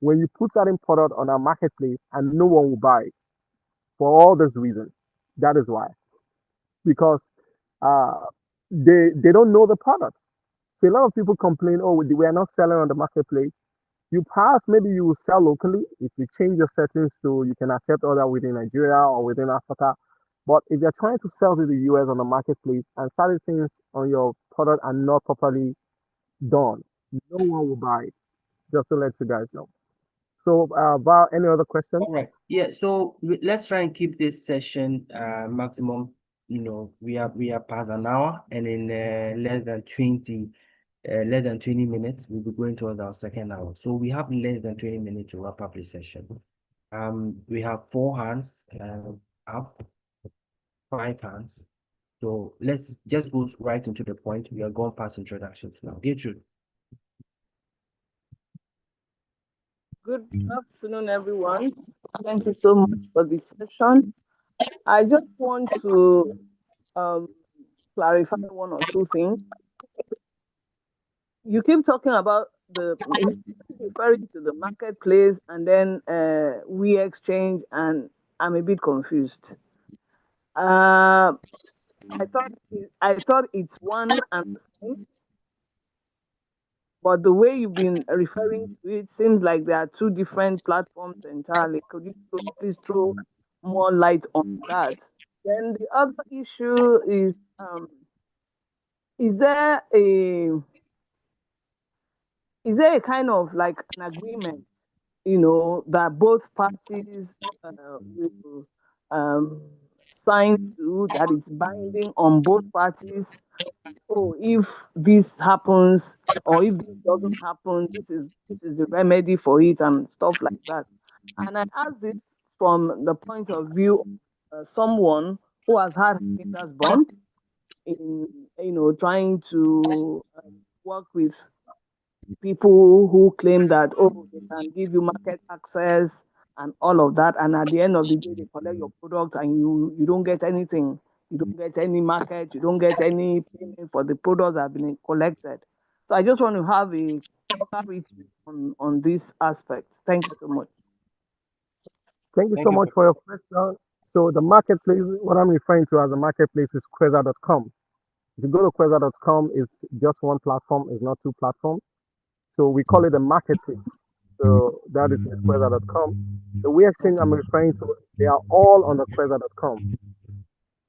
Speaker 2: when you put certain product on a marketplace and no one will buy it for all these reasons. That is why. Because uh, they don't know the product. So a lot of people complain, "Oh, we are not selling on the marketplace." You pass, maybe you will sell locally if you change your settings so you can accept order within Nigeria or within Africa. But if you're trying to sell to the US on the marketplace and certain things on your product are not properly done, no one will buy it. Just to let you guys know. So, Val, any other question?
Speaker 1: All right. Yeah. So let's try and keep this session maximum. We are past an hour, and in less than 20 minutes, we'll be going towards our second hour. So we have less than 20 minutes to wrap up the session. We have 4 hands up, 5 hands. So let's just go right into the point. We are going past introductions now. Gertrude.
Speaker 13: Good afternoon, everyone. Thank you so much for this session. I just want to clarify one or two things. You keep talking about he's referring to the marketplace and then we exchange, and I'm a bit confused. Uh, I thought it's one and the same, but the way you've been referring to it seems like there are two different platforms entirely. Could you please throw more light on that? Then the other issue is there a is there a kind of like an agreement, that both parties will um, sign to, that is binding on both parties? Oh, if this happens or if this doesn't happen, this is the remedy for it and stuff like that. And I ask this from the point of view of someone who has had haters bond in trying to work with people who claim that, oh, they can give you market access and all of that, and at the end of the day they collect your product and you don't get anything. You don't get any market, you don't get any payment for the products that have been collected. So I just want to have a clarity on this aspect. Thank you so much.
Speaker 2: Thank you
Speaker 1: Thank
Speaker 2: so
Speaker 1: you
Speaker 2: much
Speaker 1: for
Speaker 2: for your question. So the marketplace, what I'm referring to as a marketplace is Kuueza.com. If you go to Kuueza.com, it's just one platform, it's not two platforms. So we call it a marketplace. So that is Kuueza.com. The we exchange I'm referring to, they are all on the Kuueza.com.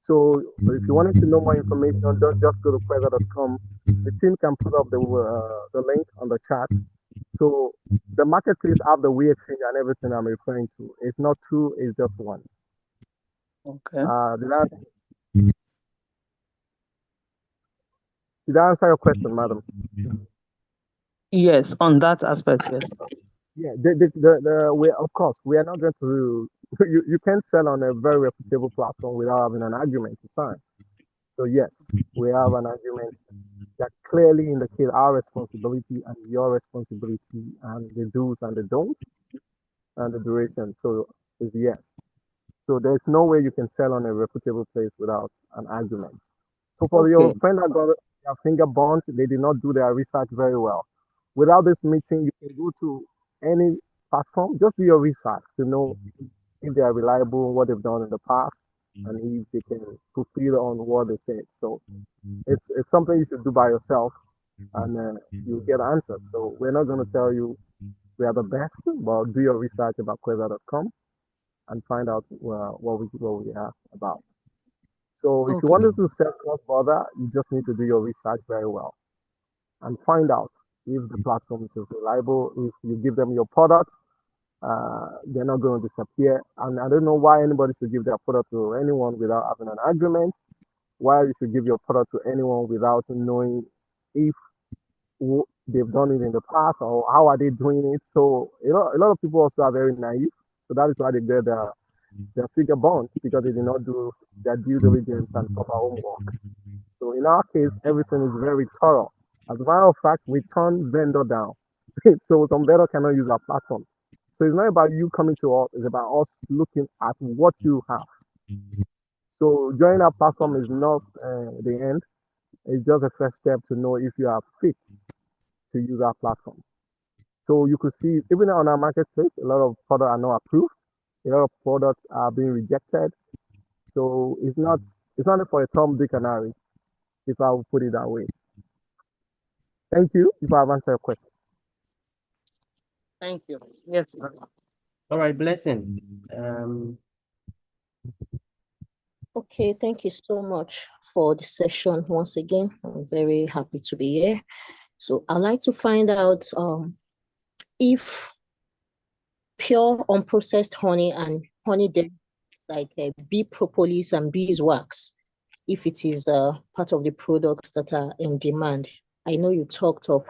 Speaker 2: So if you wanted to know more information, don't just go to Kuueza.com. The team can put up the link on the chat. So the marketplace have the we exchange and everything I'm referring to. It's not two, it's just one.
Speaker 13: Okay.
Speaker 2: Did I answer your question, madam?
Speaker 13: Yes, on that aspect, yes.
Speaker 2: Yeah, we, of course, we are not going to, you can't sell on a very reputable platform without having an agreement to sign. So yes, we have an agreement that clearly indicates our responsibility and your responsibility and the do's and the don'ts and the duration. So it's yes. So there's no way you can sell on a reputable place without an agreement. So for your
Speaker 13: Okay.
Speaker 2: friend that got their finger burnt, they did not do their research very well. Without this meeting, you can go to any platform, just do your research to know if they are reliable, what they've done in the past, and if they can fulfill on what they said. So it's something you should do by yourself, and you get answers. So we're not going to tell you we are the best, but do your research about Kuueza.com and find out what we are about. So if you
Speaker 13: Okay.
Speaker 2: wanted to sell cross border, you just need to do your research very well and find out if the platform is reliable. If you give them your product, they're not going to disappear. And I don't know why anybody should give their product to anyone without having an agreement. Why you should give your product to anyone without knowing if they've done it in the past or how are they doing it. So a lot of people also are very naive. So that is why they get their figure burnt because they did not do their due diligence and proper homework. So in our case, everything is very thorough. As a matter of fact, we turn vendor down. So some vendor cannot use our platform. So it's not about you coming to us, it's about us looking at what you have. So joining our platform is not the end. It's just a first step to know if you are fit to use our platform. So you could see even on our marketplace, a lot of products are not approved. A lot of products are being rejected. So it's not for a Tom, Dick, and Harry, if I will put it that way. Thank you. If I've answered your question.
Speaker 13: Thank you. Yes, ma'am.
Speaker 1: All right, blessing.
Speaker 14: Okay, thank you so much for the session once again. I'm very happy to be here. So I'd like to find out if pure unprocessed honey and honey like bee propolis and beeswax, if it is part of the products that are in demand. I know you talked of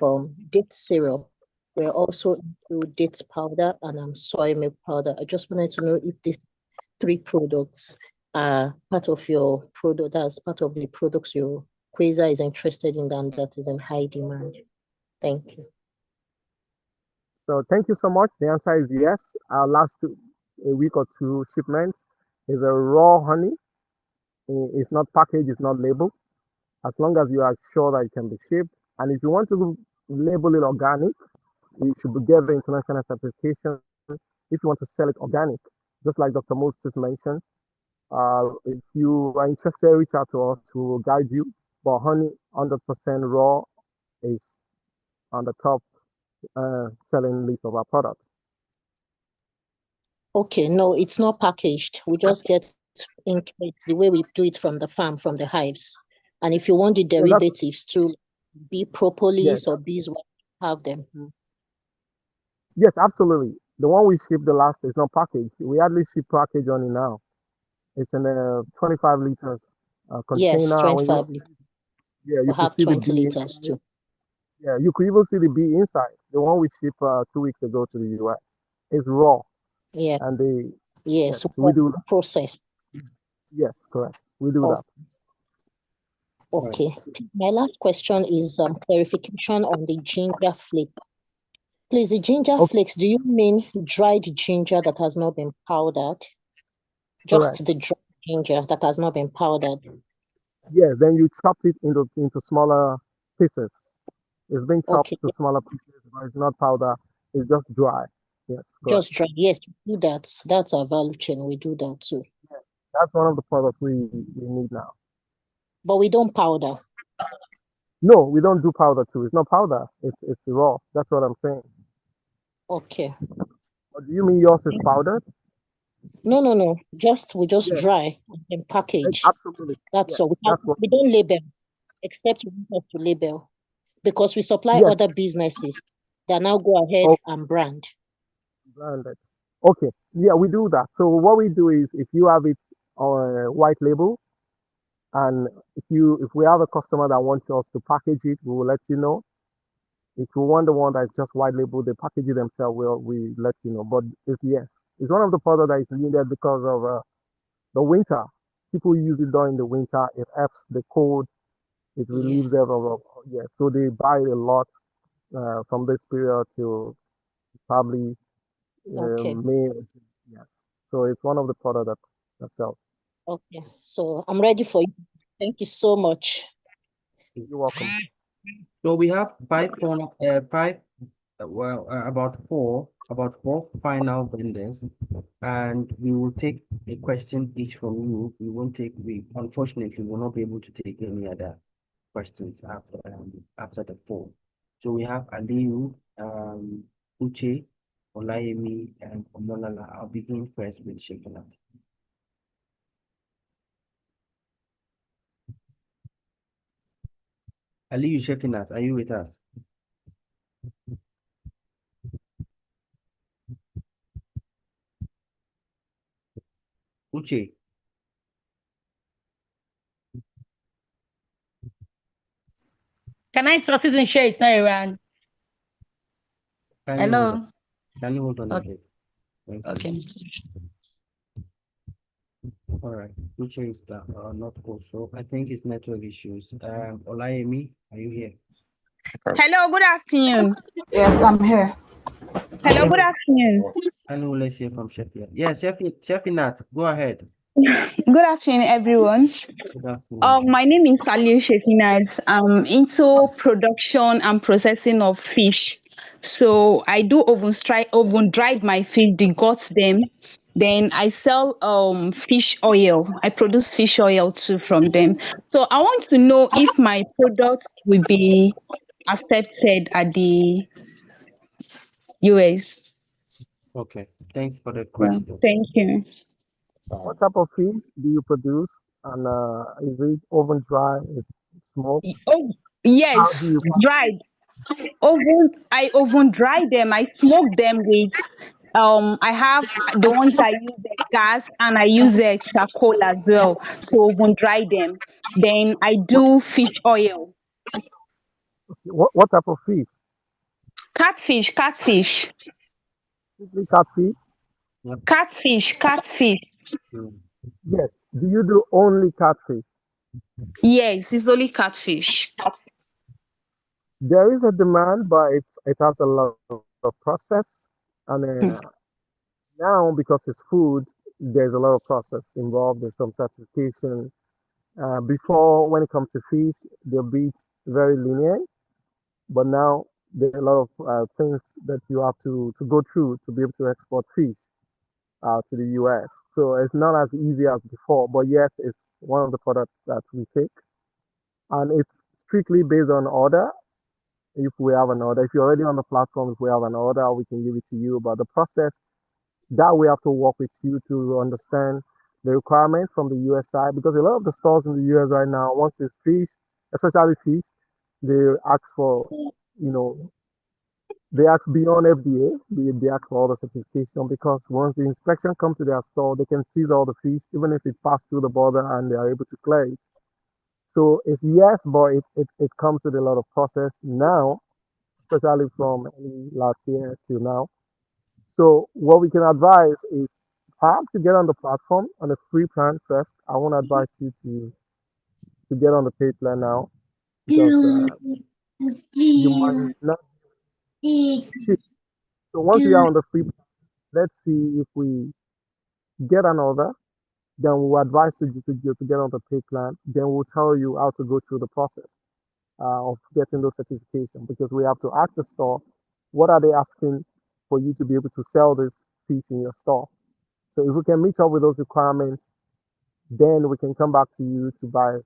Speaker 14: date syrup. We're also into date powder and soy milk powder. I just wanted to know if these three products are part of your product, that's part of the products your Kuueza is interested in and that is in high demand. Thank you.
Speaker 2: So thank you so much. The answer is yes. Our last a week or two shipment is a raw honey. It's not packaged, it's not labeled. As long as you are sure that it can be shipped. And if you want to label it organic, You should get the international certification if you want to sell it organic. Just like Dr. Moses mentioned, if you are interested, reach out to us. We will guide you. But honey, 100% raw is on the top selling list of our products.
Speaker 14: Okay, no, it's not packaged. We just get in the way we do it from the farm, from the hives. And if you want the
Speaker 2: Yeah,
Speaker 14: derivatives to be propolis
Speaker 2: yes,
Speaker 14: or beeswax, have them.
Speaker 2: yes, absolutely. The one we shipped the last is not packaged. We hardly ship package only now. It's in a 25 liters
Speaker 14: Yes,
Speaker 2: container. When you
Speaker 14: 25
Speaker 2: open
Speaker 14: liters.
Speaker 2: it, yeah, you
Speaker 14: We
Speaker 2: could
Speaker 14: have
Speaker 2: see the
Speaker 14: 20
Speaker 2: bee.
Speaker 14: liters too.
Speaker 2: Yeah, you could even see the bee inside. The one we shipped 2 weeks ago to the US is raw,
Speaker 14: Yeah,
Speaker 2: and they yes,
Speaker 14: yes,
Speaker 2: we do that.
Speaker 14: processed.
Speaker 2: Yes, correct. We do
Speaker 14: Oh,
Speaker 2: that.
Speaker 14: okay. My last question is clarification on the ginger flake. Please, the ginger
Speaker 2: Okay,
Speaker 14: flakes, do you mean dried ginger that has not been powdered?
Speaker 2: correct.
Speaker 14: Just the dried ginger that has not been powdered?
Speaker 2: Yes, then you chop it into smaller pieces. It's been chopped
Speaker 14: Okay,
Speaker 2: to smaller pieces, but it's not powder. It's just dry. Yes, correct.
Speaker 14: just dried. Yes, we do that. That's our value chain. We do that too.
Speaker 2: That's one of the products we need now.
Speaker 14: But we don't powder.
Speaker 2: No, we don't do powder too. It's not powder. It's raw. That's what I'm saying.
Speaker 14: Okay.
Speaker 2: Or do you mean yours is powdered?
Speaker 14: No. We just
Speaker 2: Yes,
Speaker 14: dry and package.
Speaker 2: absolutely.
Speaker 14: That's
Speaker 2: Yes,
Speaker 14: all.
Speaker 2: that's what
Speaker 14: We
Speaker 2: we do.
Speaker 14: don't label, except we want us to label because we supply
Speaker 2: Yes.
Speaker 14: other businesses that now go ahead
Speaker 2: Oh,
Speaker 14: and brand.
Speaker 2: branded. Okay. Yeah, we do that. So what we do is if you have it on a white label, and if we have a customer that wants us to package it, we will let you know. If you want the one that's just white label, they package it themselves, we let you know. But yes, it's one of the products that is needed because of the winter. People use it during the winter. It helps the cold. It
Speaker 14: Yeah.
Speaker 2: relieves them yeah. So they buy a lot from this period to probably
Speaker 14: Okay.
Speaker 2: May or June. Yes. So it's one of the products that sells.
Speaker 14: Okay. So I'm ready for you. Thank you so much.
Speaker 2: You're welcome.
Speaker 1: So we have about four final vendors, and we will take a question each from you. We unfortunately will not be able to take any other questions after the four. So we have Aliyu, Uche, Olayemi, and Omolala. I'll begin first with Shekinat. Aliyu Shekinat, are you with us? Uche,
Speaker 11: Can I talk season share? It's not around.
Speaker 1: kindly hold on.
Speaker 11: Hello.
Speaker 1: Kindly hold on a
Speaker 11: Okay.
Speaker 1: bit. Thank you.
Speaker 11: Okay.
Speaker 1: All right. Uche is not also. I think it's network issues. Olayemi, are you here?
Speaker 15: Hello, good afternoon.
Speaker 16: Yes, I'm here.
Speaker 15: Hello, good afternoon.
Speaker 1: And let's hear from Sheffield. Yes, Sheffield Nat, go ahead.
Speaker 15: Good afternoon, everyone.
Speaker 1: Good afternoon.
Speaker 15: My name is Saliu Shefinat. I'm into production and processing of fish. So I do oven dried my fish, the guts them. Then I sell fish oil. I produce fish oil too from them. So I want to know if my products will be accepted at the US.
Speaker 1: Okay, thanks for the
Speaker 15: Yeah,
Speaker 1: question.
Speaker 15: thank you.
Speaker 2: What type of fish do you produce? And is it oven dry? Is it smoked?
Speaker 15: Oh,
Speaker 2: How do
Speaker 15: yes,
Speaker 2: you
Speaker 15: dried. I oven dry them. I smoke them with I have the ones I use the gas and I use the charcoal as well to oven dry them. Then I
Speaker 2: what
Speaker 15: do fish oil.
Speaker 2: what type of fish?
Speaker 15: Catfish.
Speaker 2: Strictly catfish?
Speaker 1: Yep.
Speaker 15: Catfish.
Speaker 1: Mm.
Speaker 2: Yes. Do you do only catfish?
Speaker 15: Yes, it's only catfish.
Speaker 2: There is a demand, but it has a lot of process, and now because it's food, there's a lot of process involved. There's some certification. Before, when it comes to fish, they'll be very lenient, but now there are a lot of things that you have to go through to be able to export fish to the US. So it's not as easy as before, but yes, it's one of the products that we take. And it's strictly based on order. If we have an order, if you're already on the platform, if we have an order, we can give it to you. But the process that we have to work with you to understand the requirement from the US side, because a lot of the stores in the US right now, once it's fish, especially fish, they ask for, you know, they ask beyond FDA, they ask for all the certification because once the inspection comes to their store, they can seize all the fish, even if it passed through the border and they are able to clear it. So it's yes, but it comes with a lot of process now, especially from last year till now. So what we can advise is perhaps to get on the platform on a free plan first. I won't advise you to get on the paid plan now because you might not ship. So once we are on the free plan, let's see if we get an order. Then we'll advise you to get on the paid plan. Then we'll tell you how to go through the process of getting those certifications because we have to ask the store what are they asking for you to be able to sell this fish in your store. So if we can meet up with those requirements, then we can come back to you to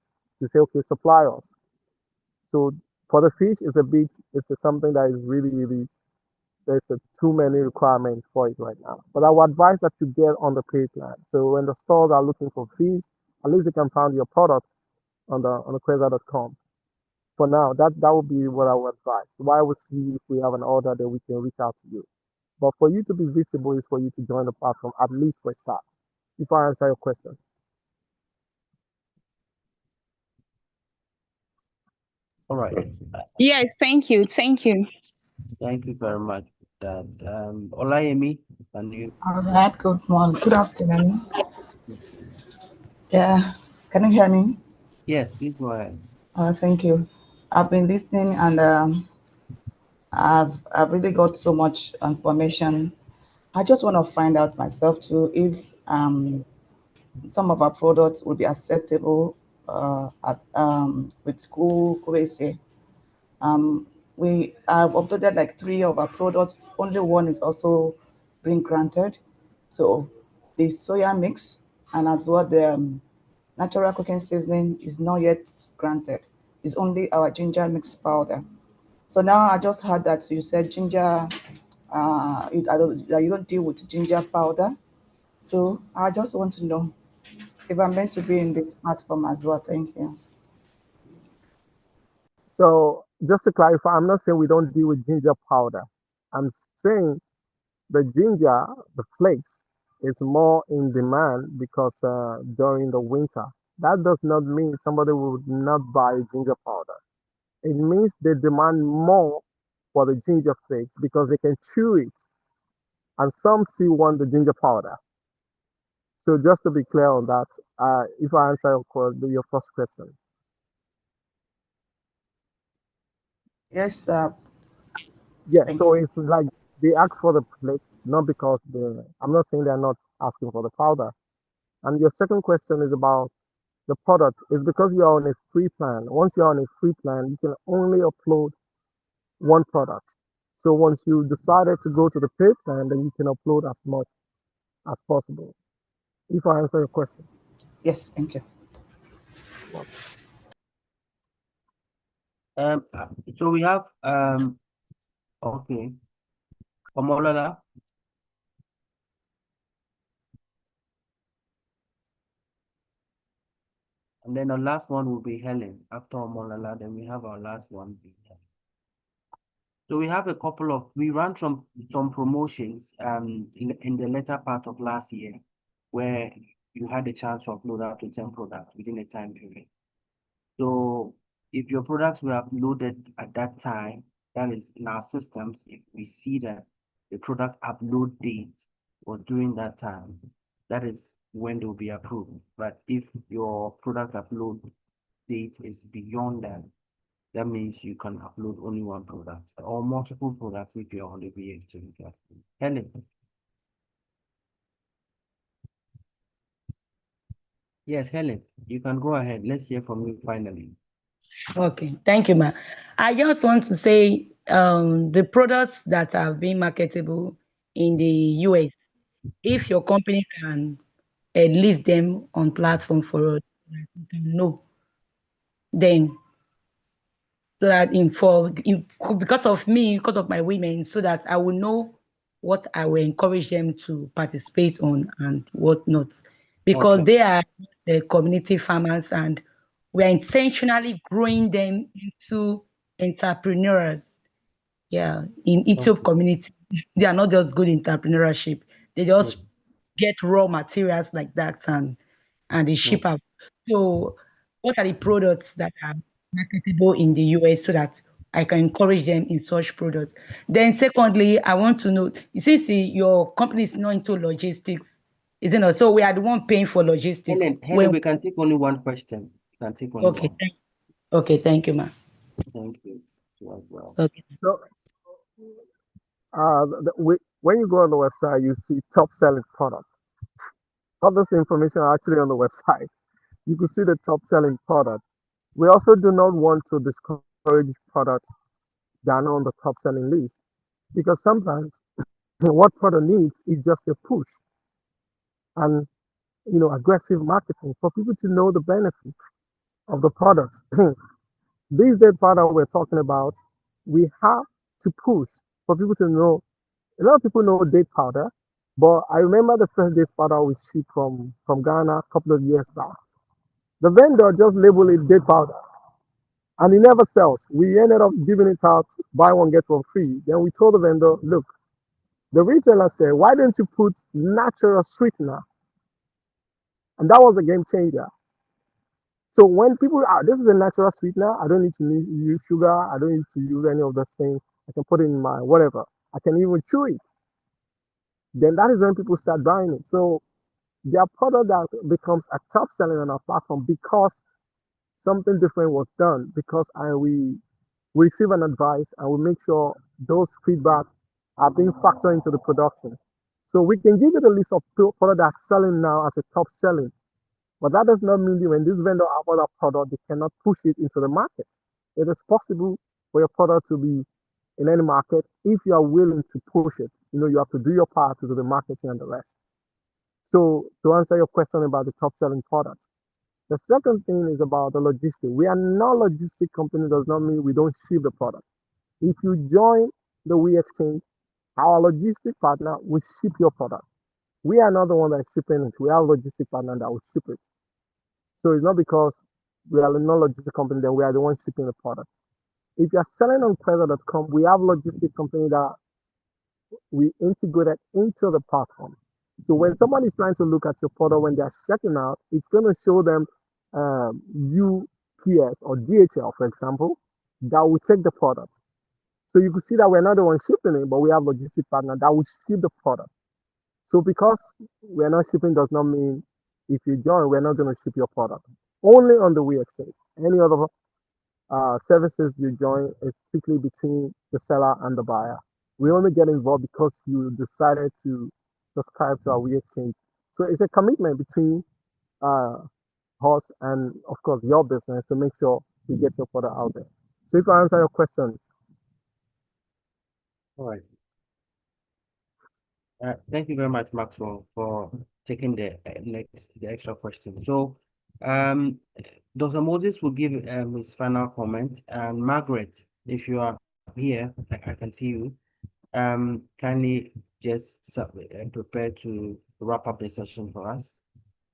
Speaker 2: say, okay, supply us. So for the fish, something that is really, really, there's too many requirements for it right now. But I would advise that you get on the paid plan. So when the stores are looking for fish, at least they can find your product on the Kuueza.com. For now, that would be what I would advise. Why would see if we have an order that we can reach out to you. But for you to be visible is for you to join the platform, at least for a start. If I answer your question.
Speaker 1: All right.
Speaker 15: Yes, thank you. Thank you.
Speaker 1: Thank you very much for that. Olayemi, can you?
Speaker 16: All right, good morning, good afternoon. Yeah, can you hear me?
Speaker 1: Yes, please go ahead.
Speaker 16: Thank you. I've been listening and I've really got so much information. I just want to find out myself too if some of our products will be acceptable with Kuueza. We have uploaded like 3 of our products. Only one is also being granted. So the soya mix and as well the natural cooking seasoning is not yet granted. It's only our ginger mix powder. So now I just heard that you said ginger, that you don't deal with ginger powder. So I just want to know if I'm meant to be in this platform as well. Thank you.
Speaker 2: So just to clarify, I'm not saying we don't deal with ginger powder. I'm saying the ginger, the flakes, is more in demand because during the winter. That does not mean somebody would not buy ginger powder. It means they demand more for the ginger flakes because they can chew it, and some still want the ginger powder. So just to be clear on that, if I answer your first question.
Speaker 16: Yes,
Speaker 2: Yeah,
Speaker 16: thank
Speaker 2: so
Speaker 16: you.
Speaker 2: it's like they ask for the flakes, not because I'm not saying they're not asking for the powder. And your second question is about the product. It's because you're on a free plan. Once you're on a free plan, you can only upload one product. So once you decided to go to the paid plan, then you can upload as much as possible. If I answer your question.
Speaker 16: Yes, thank you.
Speaker 1: Uh, so we have okay, Omolola, and then our last one will be Helen. After Omolola, then we have our last one. So we have a couple of we ran some promotions in the latter part of last year where you had a chance to upload up to 10 products within a time period. So if your products were uploaded at that time, that is in our systems, if we see that the product upload date was during that time, that is when they will be approved. But if your product upload date is beyond that, that means you can upload only one product or multiple products if you're on the VHT platform. Helen. Yes, Helen, you can go ahead. Let's hear from you finally.
Speaker 11: Okay, thank you, ma. I just want to say the products that are being marketable in the US, if your company can list them on platform for us, we can know then so that because of me, because of my women, so that I will know what I will encourage them to participate on and what not. Because
Speaker 1: Okay.
Speaker 11: they are community farmers and we are intentionally growing them into entrepreneurs. Yeah, in Ethiop
Speaker 1: Okay.
Speaker 11: community, they are not just good entrepreneurship. They just
Speaker 1: Okay.
Speaker 11: get raw materials like that and they ship
Speaker 1: Okay.
Speaker 11: out. So, what are the products that are marketable in the US so that I can encourage them in such products? Then, secondly, I want to know since your company is not into logistics, isn't it? So we are the one paying for logistics.
Speaker 1: Helen, we can take only one question. We can take only
Speaker 11: Okay,
Speaker 1: one.
Speaker 11: okay, thank you, ma.
Speaker 1: Thank you. You as well.
Speaker 11: Okay.
Speaker 2: So, when you go on the website, you see top selling products. All this information are actually on the website. You can see the top selling products. We also do not want to discourage products that are not on the top selling list because sometimes what product needs is just a push and aggressive marketing for people to know the benefits of the product. These date powder we're talking about, we have to push for people to know. A lot of people know date powder, but I remember the first date powder we shipped from Ghana a couple of years back. The vendor just labeled it date powder and it never sells. We ended up giving it out, buy one, get one free. Then we told the vendor, look, the retailer said, why don't you put natural sweetener? And that was a game changer. So when people are, this is a natural sweetener, I don't need to use sugar, I don't need to use any of those things. I can put it in my whatever. I can even chew it. Then that is when people start buying it. So their product that becomes a top selling on our platform because something different was done, because we receive an advice and we make sure those feedback are being factored into the production. So we can give you the list of products that are selling now as a top selling, but that does not mean that when this vendor have other product, they cannot push it into the market. It is possible for your product to be in any market if you are willing to push it. You have to do your part to do the marketing and the rest. So to answer your question about the top selling products, the second thing is about the logistics. We are not a logistic company does not mean we don't ship the product. If you join the We Exchange, our logistic partner will ship your product. We are not the one that is shipping it. We have a logistic partner that will ship it. So it's not because we are not a logistic company that we are the one shipping the product. If you are selling on Kuueza.com, we have logistic company that we integrated into the platform. So when someone is trying to look at your product when they're checking out, it's going to show them UPS or DHL, for example, that will take the product. So you can see that we're not the one shipping it, but we have logistic partner that will ship the product. So because we're not shipping does not mean if you join, we're not going to ship your product. Only on the We Exchange. Any other services you join is strictly between the seller and the buyer. We only get involved because you decided to subscribe to our We Exchange. So it's a commitment between uh, us and, of course, your business to make sure you get your product out there. So if I answer your question.
Speaker 1: All right. Thank you very much, Maxwell, for taking the extra question. So, Dr. Moses will give his final comment, and Margaret, if you are here, I can see you. Kindly just prepare to wrap up the session for us.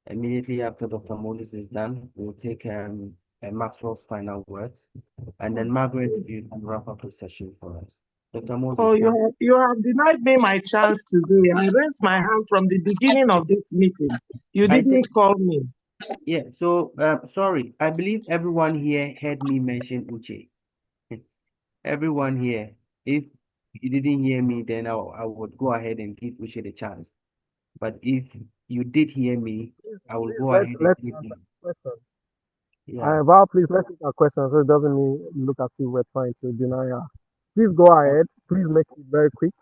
Speaker 1: Immediately after Dr. Moses is done, we'll take Maxwell's final words, and then Margaret, you can wrap up the session for us. Dr. Moses.
Speaker 17: Oh, you have denied me my chance today. I raised my hand from the beginning of this meeting. You didn't call me.
Speaker 1: Yeah, so sorry. I believe everyone here heard me mention Uche. Everyone here. If you didn't hear me, then I would go ahead and give Uche the chance. But if you did hear me, I will go ahead and
Speaker 2: Let's
Speaker 1: give
Speaker 2: answer
Speaker 1: you.
Speaker 2: the question.
Speaker 1: Yeah,
Speaker 2: Val, please let's take our question so it doesn't mean look as if we're trying to deny her. Please go ahead. Please make it very quick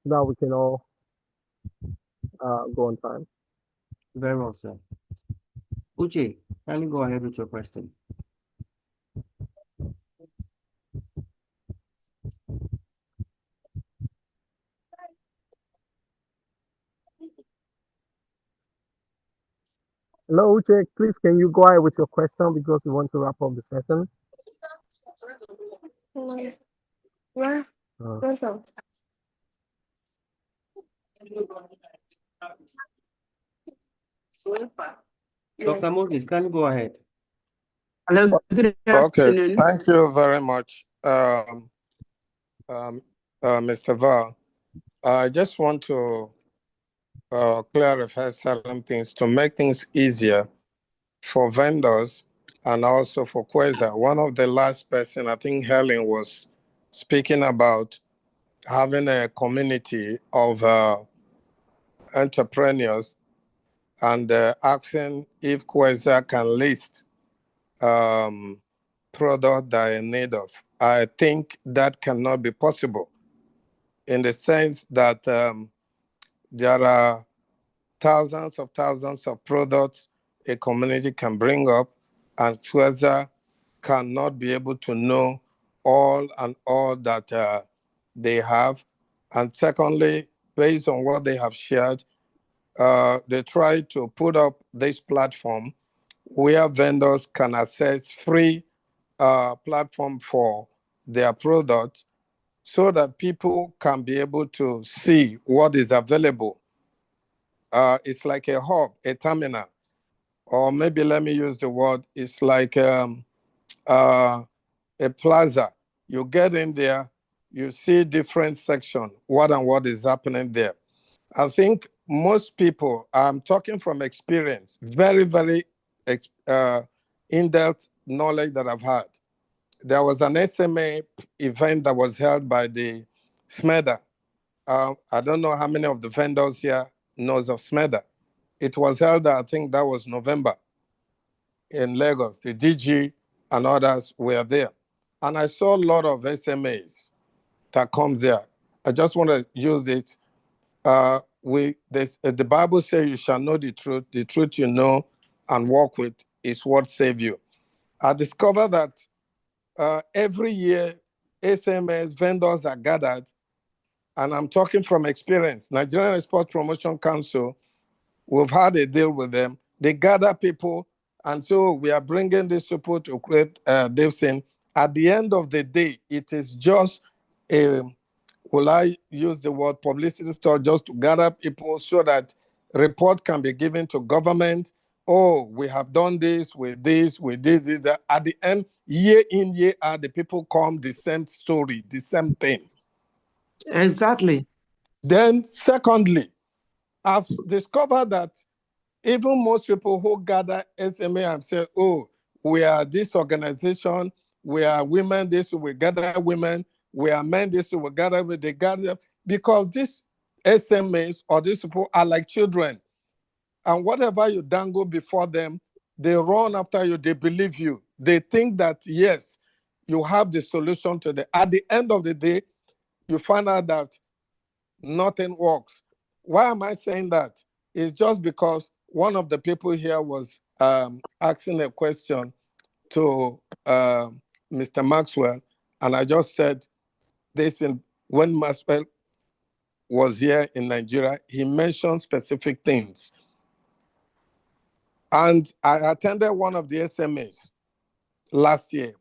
Speaker 2: so that we can all go on time.
Speaker 1: very well, sir. Uche, kindly go ahead with your question.
Speaker 2: Hello, Uche. Please, can you go ahead with your question because we want to wrap up the session? Uh,
Speaker 1: Dr. Moses, can you go ahead?
Speaker 12: Hello, good
Speaker 8: Okay,
Speaker 12: afternoon.
Speaker 8: thank you very much, Mr. Val. I just want to clarify certain things to make things easier for vendors and also for Kuueza. One of the last person, I think Helen, was speaking about having a community of entrepreneurs and asking if Kuueza can list product that are in need of. I think that cannot be possible in the sense that there are thousands of products a community can bring up, and Kuueza cannot be able to know all that they have. And secondly, based on what they have shared, they try to put up this platform where vendors can access free platform for their products so that people can be able to see what is available. It's like a hub, a terminal, or maybe let me use the word, it's like a plaza. You get in there, you see different section, what is happening there. I think most people, I'm talking from experience, very, very in-depth knowledge that I've had. There was an SMA event that was held by the SMEDA. I don't know how many of the vendors here knows of SMEDA. It was held, I think that was November in Lagos. The DG and others were there. And I saw a lot of SMAs that comes there. I just want to use it. The Bible says you shall know the truth you know and walk with is what save you. I discovered that every year, SMS vendors are gathered, and I'm talking from experience. Nigerian Export Promotion Council, we've had a deal with them. They gather people, and so we are bringing this support to create this thing. At the end of the day, it is just a, will I use the word publicity store, just to gather people so that report can be given to government. Oh, we have done this, we did this, that. At the end, year in, year out, the people come, the same story, the same thing.
Speaker 17: Exactly.
Speaker 8: Then, secondly, I've discovered that even most people who gather SMA and say, oh, we are this organization, we are women, this, we gather women, we are men, this, we gather with they gather, because these SMAs or these people are like children. And whatever you dangle before them, they run after you, they believe you. They think that, yes, you have the solution to the, at the end of the day, you find out that nothing works. Why am I saying that? It's just because one of the people here was asking a question to Mr. Maxwell, and I just said this when Maxwell was here in Nigeria, he mentioned specific things. And I attended one of the SMAs last year,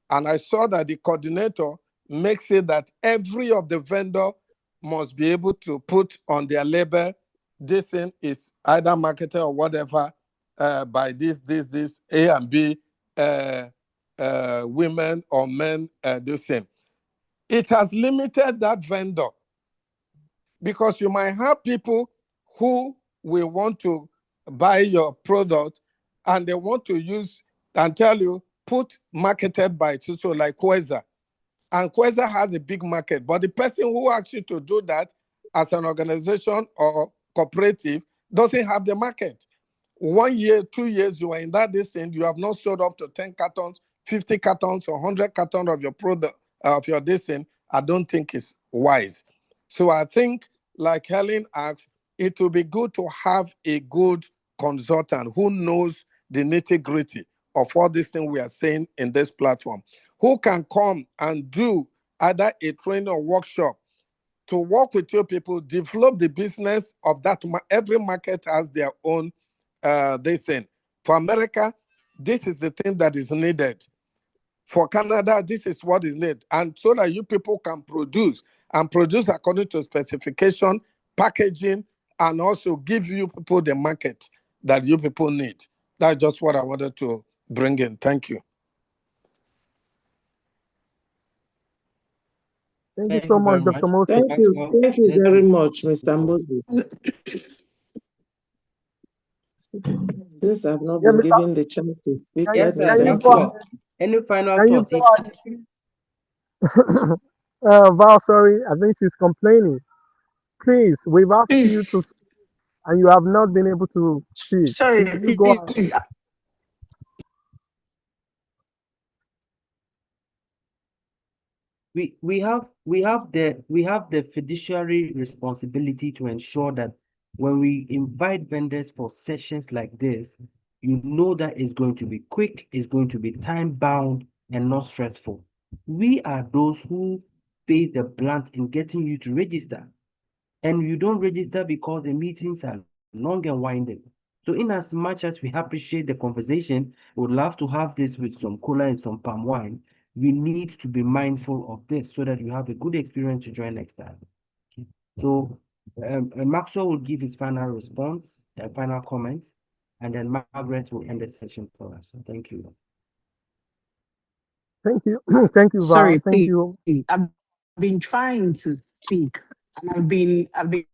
Speaker 8: and I saw that the coordinator makes it that every of the vendor must be able to put on their label, this thing is either marketed or whatever by this, A and B, women or men, the same. It has limited that vendor because you might have people who will want to buy your product and they want to use and tell you, put marketed by so like Kuueza. And Kuueza has a big market, but the person who asks you to do that as an organization or cooperative doesn't have the market. 1 year, 2 years, you are in that distance, you have not sold up to 10 cartons, 50 cartons, or 100 cartons of your product, of your distance. I don't think it's wise. So I think, like Helen asked, it will be good to have a good consultant who knows the nitty-gritty of all these things we are saying in this platform, who can come and do either a training or workshop to work with your people, develop the business of that. Every market has their own, they say, For America, this is the thing that is needed. For Canada, this is what is needed. And so that you people can produce and produce according to specification, packaging, and also give you people the market that you people need. That's just what I wanted to bring in. Thank you.
Speaker 2: Thank you
Speaker 1: Thank
Speaker 2: so
Speaker 1: you very
Speaker 2: much,
Speaker 1: much.
Speaker 2: Dr. Moses.
Speaker 17: Thank you.
Speaker 1: Maxwell,
Speaker 17: Thank you
Speaker 1: let's
Speaker 17: very
Speaker 1: give
Speaker 17: much, Mr. Moses. Since I've not
Speaker 2: Yeah,
Speaker 17: been
Speaker 2: Mr.
Speaker 17: given the chance to speak,
Speaker 2: Can you,
Speaker 17: let
Speaker 1: Yes,
Speaker 17: me
Speaker 1: sir.
Speaker 2: can you
Speaker 17: thank
Speaker 2: go
Speaker 17: you.
Speaker 2: ahead?
Speaker 1: Maxwell, any final
Speaker 2: Can you
Speaker 1: thoughts?
Speaker 2: go ahead, please? Val, sorry, I think she's complaining. Please, we've asked you to
Speaker 12: Please,
Speaker 2: speak and you have not been able to speak.
Speaker 12: sorry,
Speaker 2: Can you go ahead?
Speaker 12: please.
Speaker 1: We have the fiduciary responsibility to ensure that when we invite vendors for sessions like this, you know that it's going to be quick, it's going to be time bound and not stressful. We are those who face the blunt in getting you to register. And you don't register because the meetings are long and winding. So in as much as we appreciate the conversation, we would love to have this with some cola and some palm wine. We need to be mindful of this so that you have a good experience to join next time. So Maxwell will give his final response, final comments, and then Margaret will end the session for us. So thank you.
Speaker 2: Thank you. Thank you, Val.
Speaker 12: Sorry,
Speaker 2: Thank you.
Speaker 12: please. I've been trying to speak, and I've been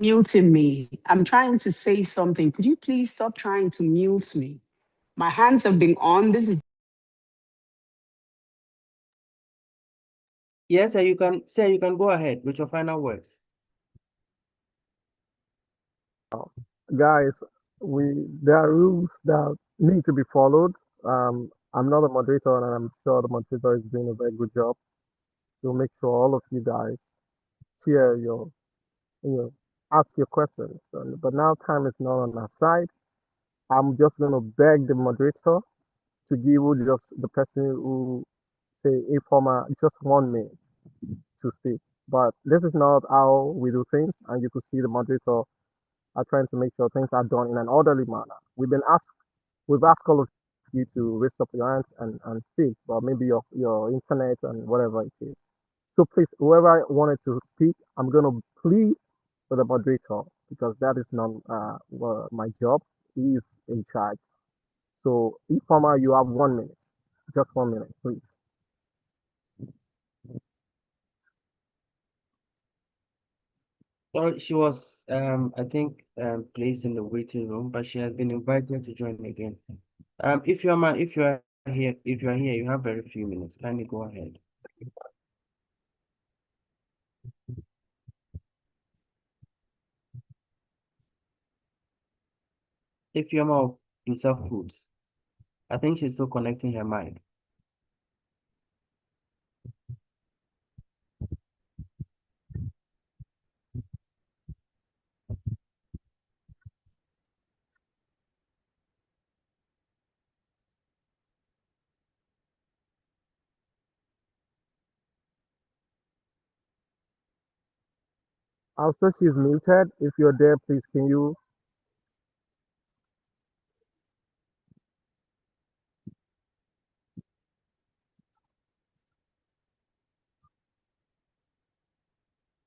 Speaker 12: muting me. I'm trying to say something. Could you please stop trying to mute me? My hands have been on. This is
Speaker 1: Yes, sir, you can go ahead with your final words.
Speaker 2: Guys, there are rules that need to be followed. I'm not a moderator, and I'm sure the moderator is doing a very good job to make sure all of you guys share you know, ask your questions. But now time is not on our side. I'm just going to beg the moderator to give you just the person who say informer just 1 minute to speak. But this is not how we do things, and you could see the moderator are trying to make sure things are done in an orderly manner. We've asked all of you to raise up your hands and speak, but maybe your internet and whatever it is. So please, whoever wanted to speak, I'm gonna plead with the moderator because that is not my job. He is in charge. So, informer, you have 1 minute. Just 1 minute, please.
Speaker 1: Well, she was, I think, placed in the waiting room, but she has been invited to join again. If you are here, you have very few minutes. Kindly go ahead. If you're more himself foods, I think she's still connecting her mind.
Speaker 2: Also, she's muted. If you're there, please can you?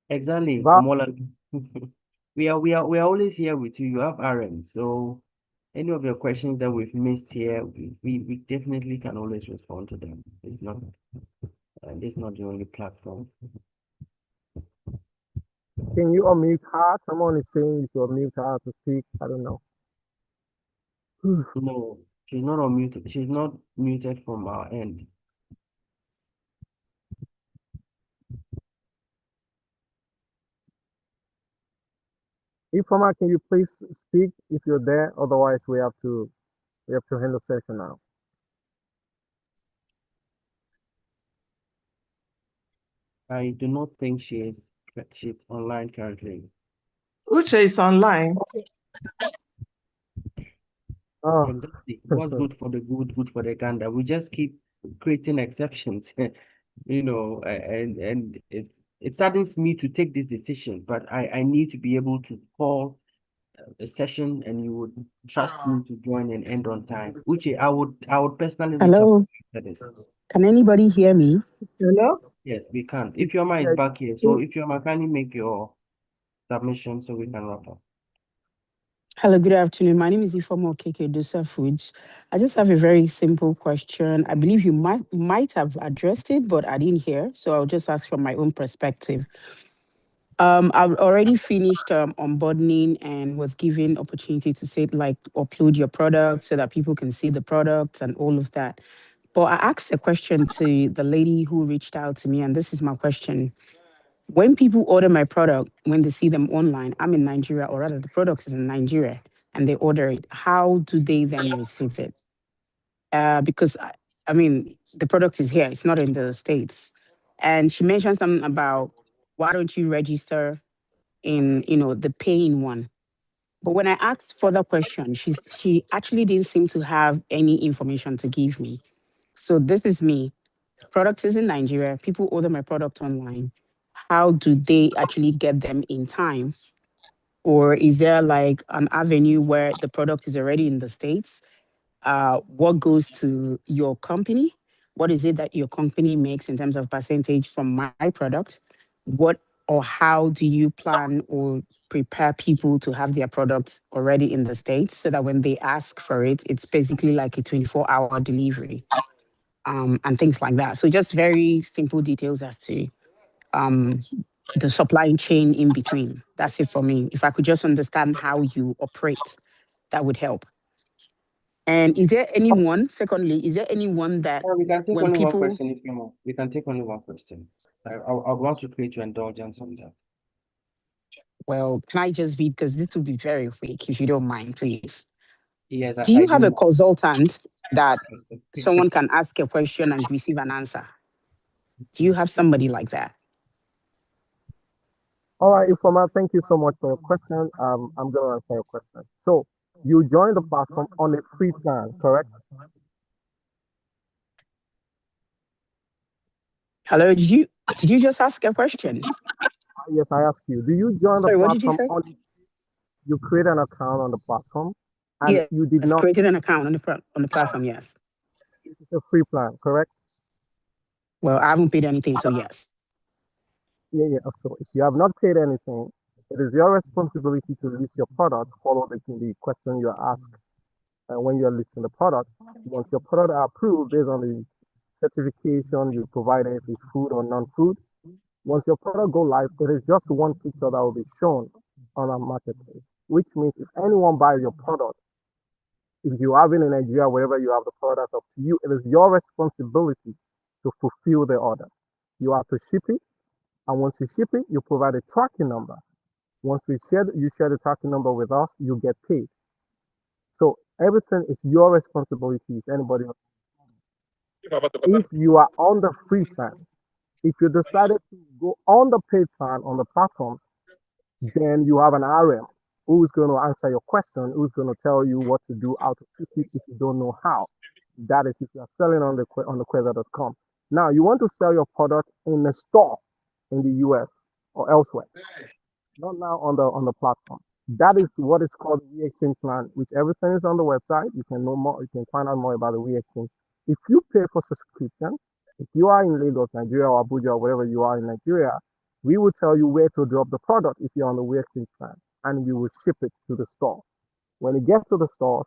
Speaker 1: Exactly,
Speaker 2: Val,
Speaker 1: Omola. We are always here with you. You have RM, so any of your questions that we've missed here, we definitely can always respond to them. It's not the only platform.
Speaker 2: can you unmute her? Someone is saying you should unmute her to speak. I don't know.
Speaker 1: No, she's not unmuted. She's not muted from our end.
Speaker 2: Informer, can you please speak if you're there? Otherwise, we have to end the session now.
Speaker 1: I do not think she's online currently.
Speaker 17: Uche is online.
Speaker 2: Oh,
Speaker 1: Exactly. What's good for the good for the gander. We just keep creating exceptions, and it saddens me to take this decision, but I need to be able to call a session and you would trust me to join and end on time. Uche, I would personally reach out
Speaker 12: Hello,
Speaker 1: to this.
Speaker 12: can anybody hear me?
Speaker 3: Hello?
Speaker 1: Yes, we can. If your mind is
Speaker 2: Yeah,
Speaker 1: back here, so if your mind, kindly make your submission so we can wrap up.
Speaker 12: Hello, good afternoon. My name is Ifomo Keke Dosa Foods. I just have a very simple question. I believe you might have addressed it, but I didn't hear, so I'll just ask from my own perspective. I've already finished onboarding and was given opportunity to say like upload your product so that people can see the products and all of that. But I asked a question to the lady who reached out to me, and this is my question. When people order my product, when they see them online, I'm in Nigeria, or rather the product is in Nigeria, and they order it, how do they then receive it? Because I mean, the product is here, it's not in the States. And she mentioned something about why don't you register in, the paying one? But when I asked further questions, she actually didn't seem to have any information to give me. So this is me. Product is in Nigeria. People order my product online. How do they actually get them in time? Or is there like an avenue where the product is already in the States? What goes to your company? What is it that your company makes in terms of percentage from my product? What or how do you plan or prepare people to have their products already in the States so that when they ask for it, it's basically like a 24-hour delivery, and things like that. So just very simple details as to um, the supply chain in between. That's it for me. If I could just understand how you operate, that would help. And is there anyone, secondly, is there anyone that
Speaker 1: We can take
Speaker 12: when
Speaker 1: only one
Speaker 12: people,
Speaker 1: question if you want. We can take only one question. I want to create your indulgence on that.
Speaker 12: well, can I just be, because this will be very quick, if you don't mind, please.
Speaker 1: Yes,
Speaker 12: Do
Speaker 1: I
Speaker 12: you have
Speaker 1: do
Speaker 12: a
Speaker 1: not.
Speaker 12: consultant that someone can ask a question and receive an answer? Do you have somebody like that?
Speaker 2: all right, Informa, thank you so much for your question. I'm going to answer your question. So, you joined the platform on a free plan, correct?
Speaker 12: Hello, did you just ask a question?
Speaker 2: Yes, I ask you. Do you join the
Speaker 12: Sorry, what did you
Speaker 2: platform
Speaker 12: say?
Speaker 2: on, you create an account on the platform and
Speaker 12: Yes,
Speaker 2: you did not,
Speaker 12: created an account on the platform, yes.
Speaker 2: it's a free plan, correct?
Speaker 12: Well, I haven't paid anything, so yes.
Speaker 2: Yeah, yeah. So if you have not paid anything, it is your responsibility to list your product, follow the question you're asked when you're listing the product. Once your product are approved based on the certification you provided, if it's food or non-food, once your product go live, it is just one picture that will be shown on our marketplace, which means if anyone buys your product, if you have it in Nigeria, wherever you have the product up to you, it is your responsibility to fulfill the order. You have to ship it, and once you ship it, you provide a tracking number. Once you share the tracking number with us, you get paid. So everything is your responsibility. If anybody, if you are on the free plan, if you decided to go on the paid plan on the platform, then you have an RM who's going to answer your question, who's going to tell you what to do, how to ship it if you don't know how. That is if you are selling on the Kuueza.com. Now you want to sell your product in a store in the US or elsewhere, not now on the platform. That is what is called the exchange plan, which everything is on the website. You can know more, you can find out more about the exchange. If you pay for subscription, if you are in Lagos, Nigeria, or Abuja, or wherever you are in Nigeria, we will tell you where to drop the product if you're on the exchange plan, and we will ship it to the store. When it gets to the store,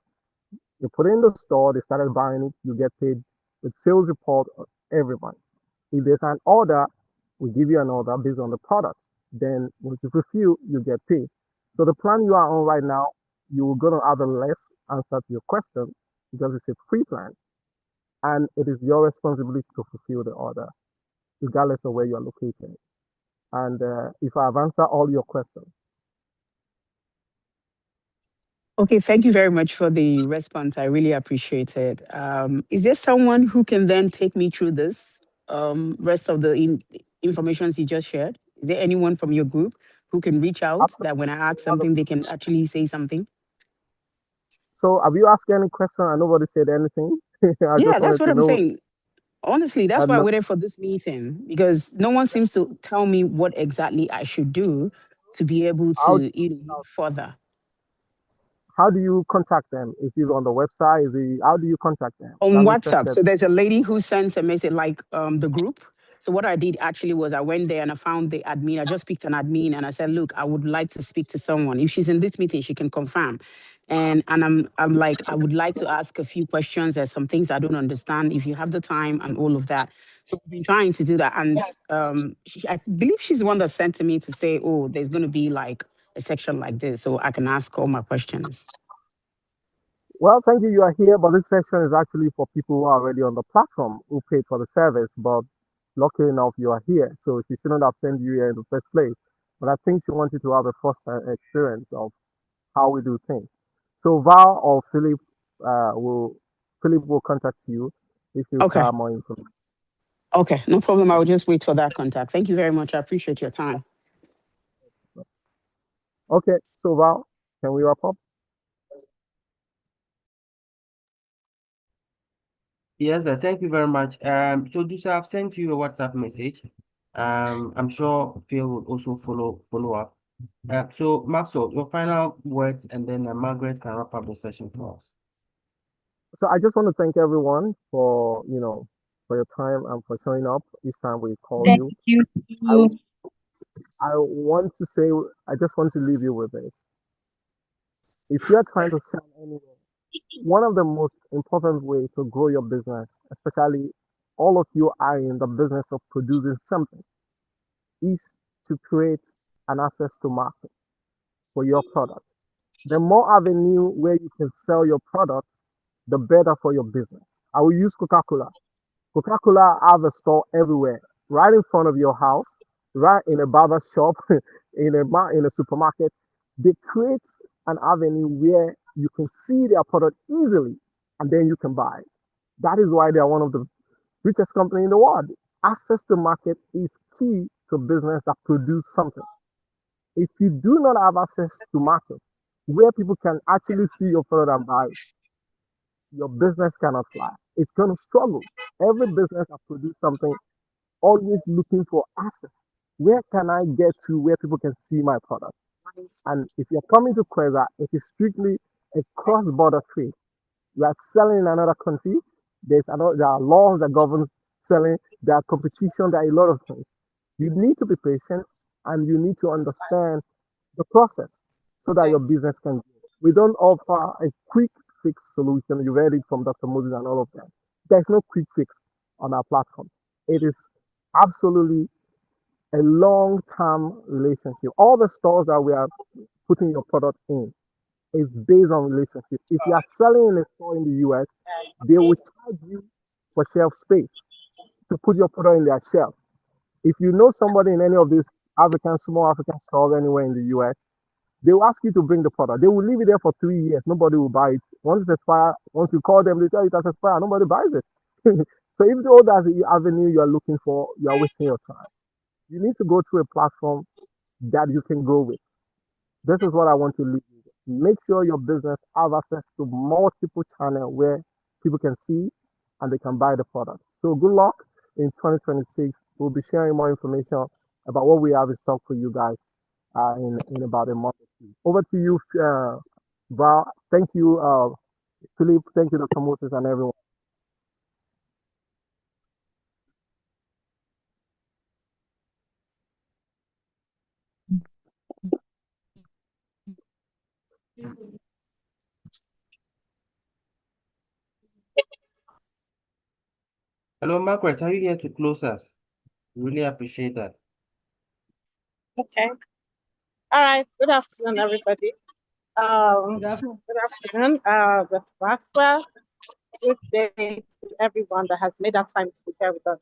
Speaker 2: you put it in the store, they started buying it, you get paid with sales report every month. If there's an order, we give you an order based on the product. Then once you fulfill, you get paid. So the plan you are on right now, you're gonna have a less answer to your question because it's a free plan, and it is your responsibility to fulfill the order, regardless of where you are located. And if I have answered all your questions,
Speaker 12: Okay, thank you very much for the response. I really appreciate it. Is there someone who can then take me through this rest of the information you just shared? Is there anyone from your group who can reach out that when I ask something, they can actually say something?
Speaker 2: so have you asked any question and nobody said anything? I
Speaker 12: Yeah,
Speaker 2: just
Speaker 12: that's
Speaker 2: wanted
Speaker 12: what
Speaker 2: to
Speaker 12: I'm
Speaker 2: know.
Speaker 12: saying. Honestly, that's why I
Speaker 2: No,
Speaker 12: waited for this meeting because no one seems to tell me what exactly I should do to be able
Speaker 2: I'll
Speaker 12: to, further.
Speaker 2: how do you contact them? Is it on the website? How do you contact them?
Speaker 12: On
Speaker 2: I'm
Speaker 12: WhatsApp.
Speaker 2: interested.
Speaker 12: So there's a lady who sends a message like the group. So what I did actually was I went there and I found the admin. I just picked an admin and I said, look, I would like to speak to someone. If she's in this meeting, she can confirm. And I'm like, I would like to ask a few questions. There's some things I don't understand. If you have the time and all of that. So we've been trying to do that. And I believe she's the one that sent to me to say, oh, there's going to be like a section like this, so I can ask all my questions.
Speaker 2: Well, thank you. You are here, but this section is actually for people who are already on the platform who paid for the service. But lucky enough, you are here, so she shouldn't have sent you here in the first place. But I think she wanted to have a first experience of how we do things. So Val or Philip will contact you if you
Speaker 12: Okay.
Speaker 2: require more information.
Speaker 12: Okay, no problem. I will just wait for that contact. Thank you very much. I appreciate your time.
Speaker 2: Okay, so Val, can we wrap up?
Speaker 1: Yes, thank you very much. So Dusa, I've sent you a WhatsApp message. I'm sure Phil will also follow up. So Maxwell, your final words, and then Margaret can wrap up the session for us.
Speaker 2: So I just want to thank everyone for for your time and for showing up each time we call
Speaker 15: Thank
Speaker 2: you.
Speaker 15: you.
Speaker 2: I want to say I just want to leave you with this. If you are trying to sell anywhere, one of the most important ways to grow your business, especially all of you are in the business of producing something, is to create an access to market for your product. The more avenue where you can sell your product, the better for your business. I will use Coca-Cola. Coca-Cola have a store everywhere, right in front of your house, right in a barber shop, in a supermarket. They create an avenue where you can see their product easily, and then you can buy. That is why they are one of the richest company in the world. Access to market is key to business that produce something. If you do not have access to market where people can actually see your product and buy it, your business cannot fly. It's going to struggle. Every business that produce something always looking for access. Where can I get to where people can see my product? And if you're coming to Kuueza, it is strictly a cross-border trade. You are selling in another country. There are laws that govern selling. There are competition. There are a lot of things. You need to be patient and you need to understand the process so that your business can grow. We don't offer a quick fix solution. You read it from Dr. Moses and all of that. There's no quick fix on our platform. It is absolutely a long-term relationship. All the stores that we are putting your product in is based on relationship. If you are selling in a store in the US, they will charge you for shelf space to put your product in their shelf. If you know somebody in any of these small African stores anywhere in the US, they will ask you to bring the product. They will leave it there for 3 years. Nobody will buy it. Once it expires, once you call them, they tell you it has expired. Nobody buys it. So if that's the avenue you are looking for, you are wasting your time. You need to go through a platform that you can grow with. This is what I want to leave you with. Make sure your business have access to multiple channels where people can see and they can buy the product. So good luck in 2026. We'll be sharing more information about what we have in stock for you guys in about a month or two. Over to you, Val. Thank you, Philip. Thank you, Dr. Moses, and everyone.
Speaker 1: Hello, Margaret. Are you here to close us? Really appreciate that.
Speaker 18: Okay. All right. Good afternoon, everybody. Good afternoon, Dr. Maxwell. Good day to everyone that has made that time to be here with us.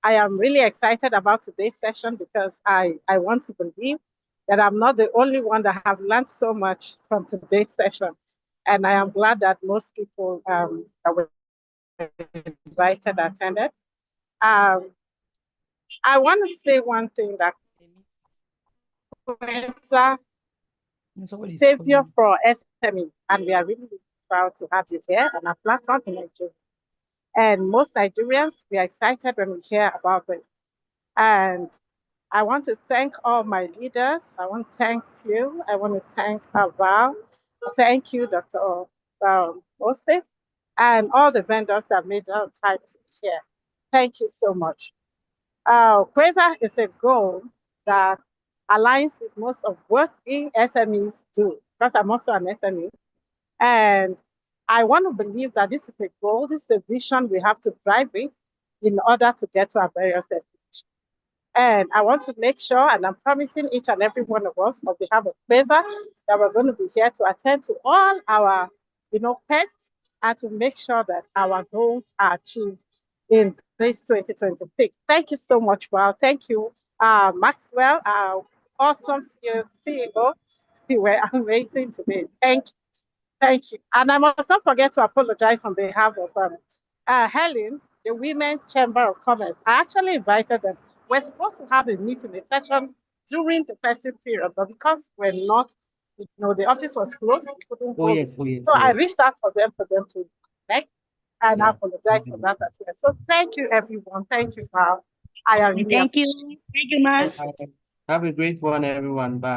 Speaker 18: I am really excited about today's session because I want to believe that I'm not the only one that have learned so much from today's session. And I am glad that most people that were invited attended. I want to say one thing that Kuueza savior for SME, and we are really proud to have you here on our platform in Nigeria. And most Nigerians, we are excited when we hear about this. And I want to thank all my leaders. I want to thank you. I want to thank Val. Thank you, Dr. Moses, and all the vendors that made out time to share. Thank you so much. Kuueza is a goal that aligns with most of what we SMEs do, because I'm also an SME. And I want to believe that this is a goal, this is a vision we have to drive with in order to get to our various destinations. And I want to make sure, and I'm promising each and every one of us on behalf of Kuueza, that we're going to be here to attend to all our, quests and to make sure that our goals are achieved in this 2026. Thank you so much, Well. Thank you, Maxwell, our awesome CEO. You were amazing today. Thank you. Thank you. And I must not forget to apologize on behalf of Helen, the Women's Chamber of Commerce. I actually invited them. We're supposed to have a meeting, a session during the festive period, but because we're not, the office was closed, we couldn't
Speaker 1: Oh
Speaker 18: hold
Speaker 1: yes,
Speaker 18: it.
Speaker 1: oh yes,
Speaker 18: So
Speaker 1: oh
Speaker 18: I
Speaker 1: yes.
Speaker 18: reached out for them to connect, and I
Speaker 1: Yeah.
Speaker 18: apologize for that as well. So thank you, everyone. Thank you, Val. I really
Speaker 15: Thank you.
Speaker 18: appreciate it.
Speaker 15: Thank you, ma'am.
Speaker 1: Have a great one, everyone. Bye.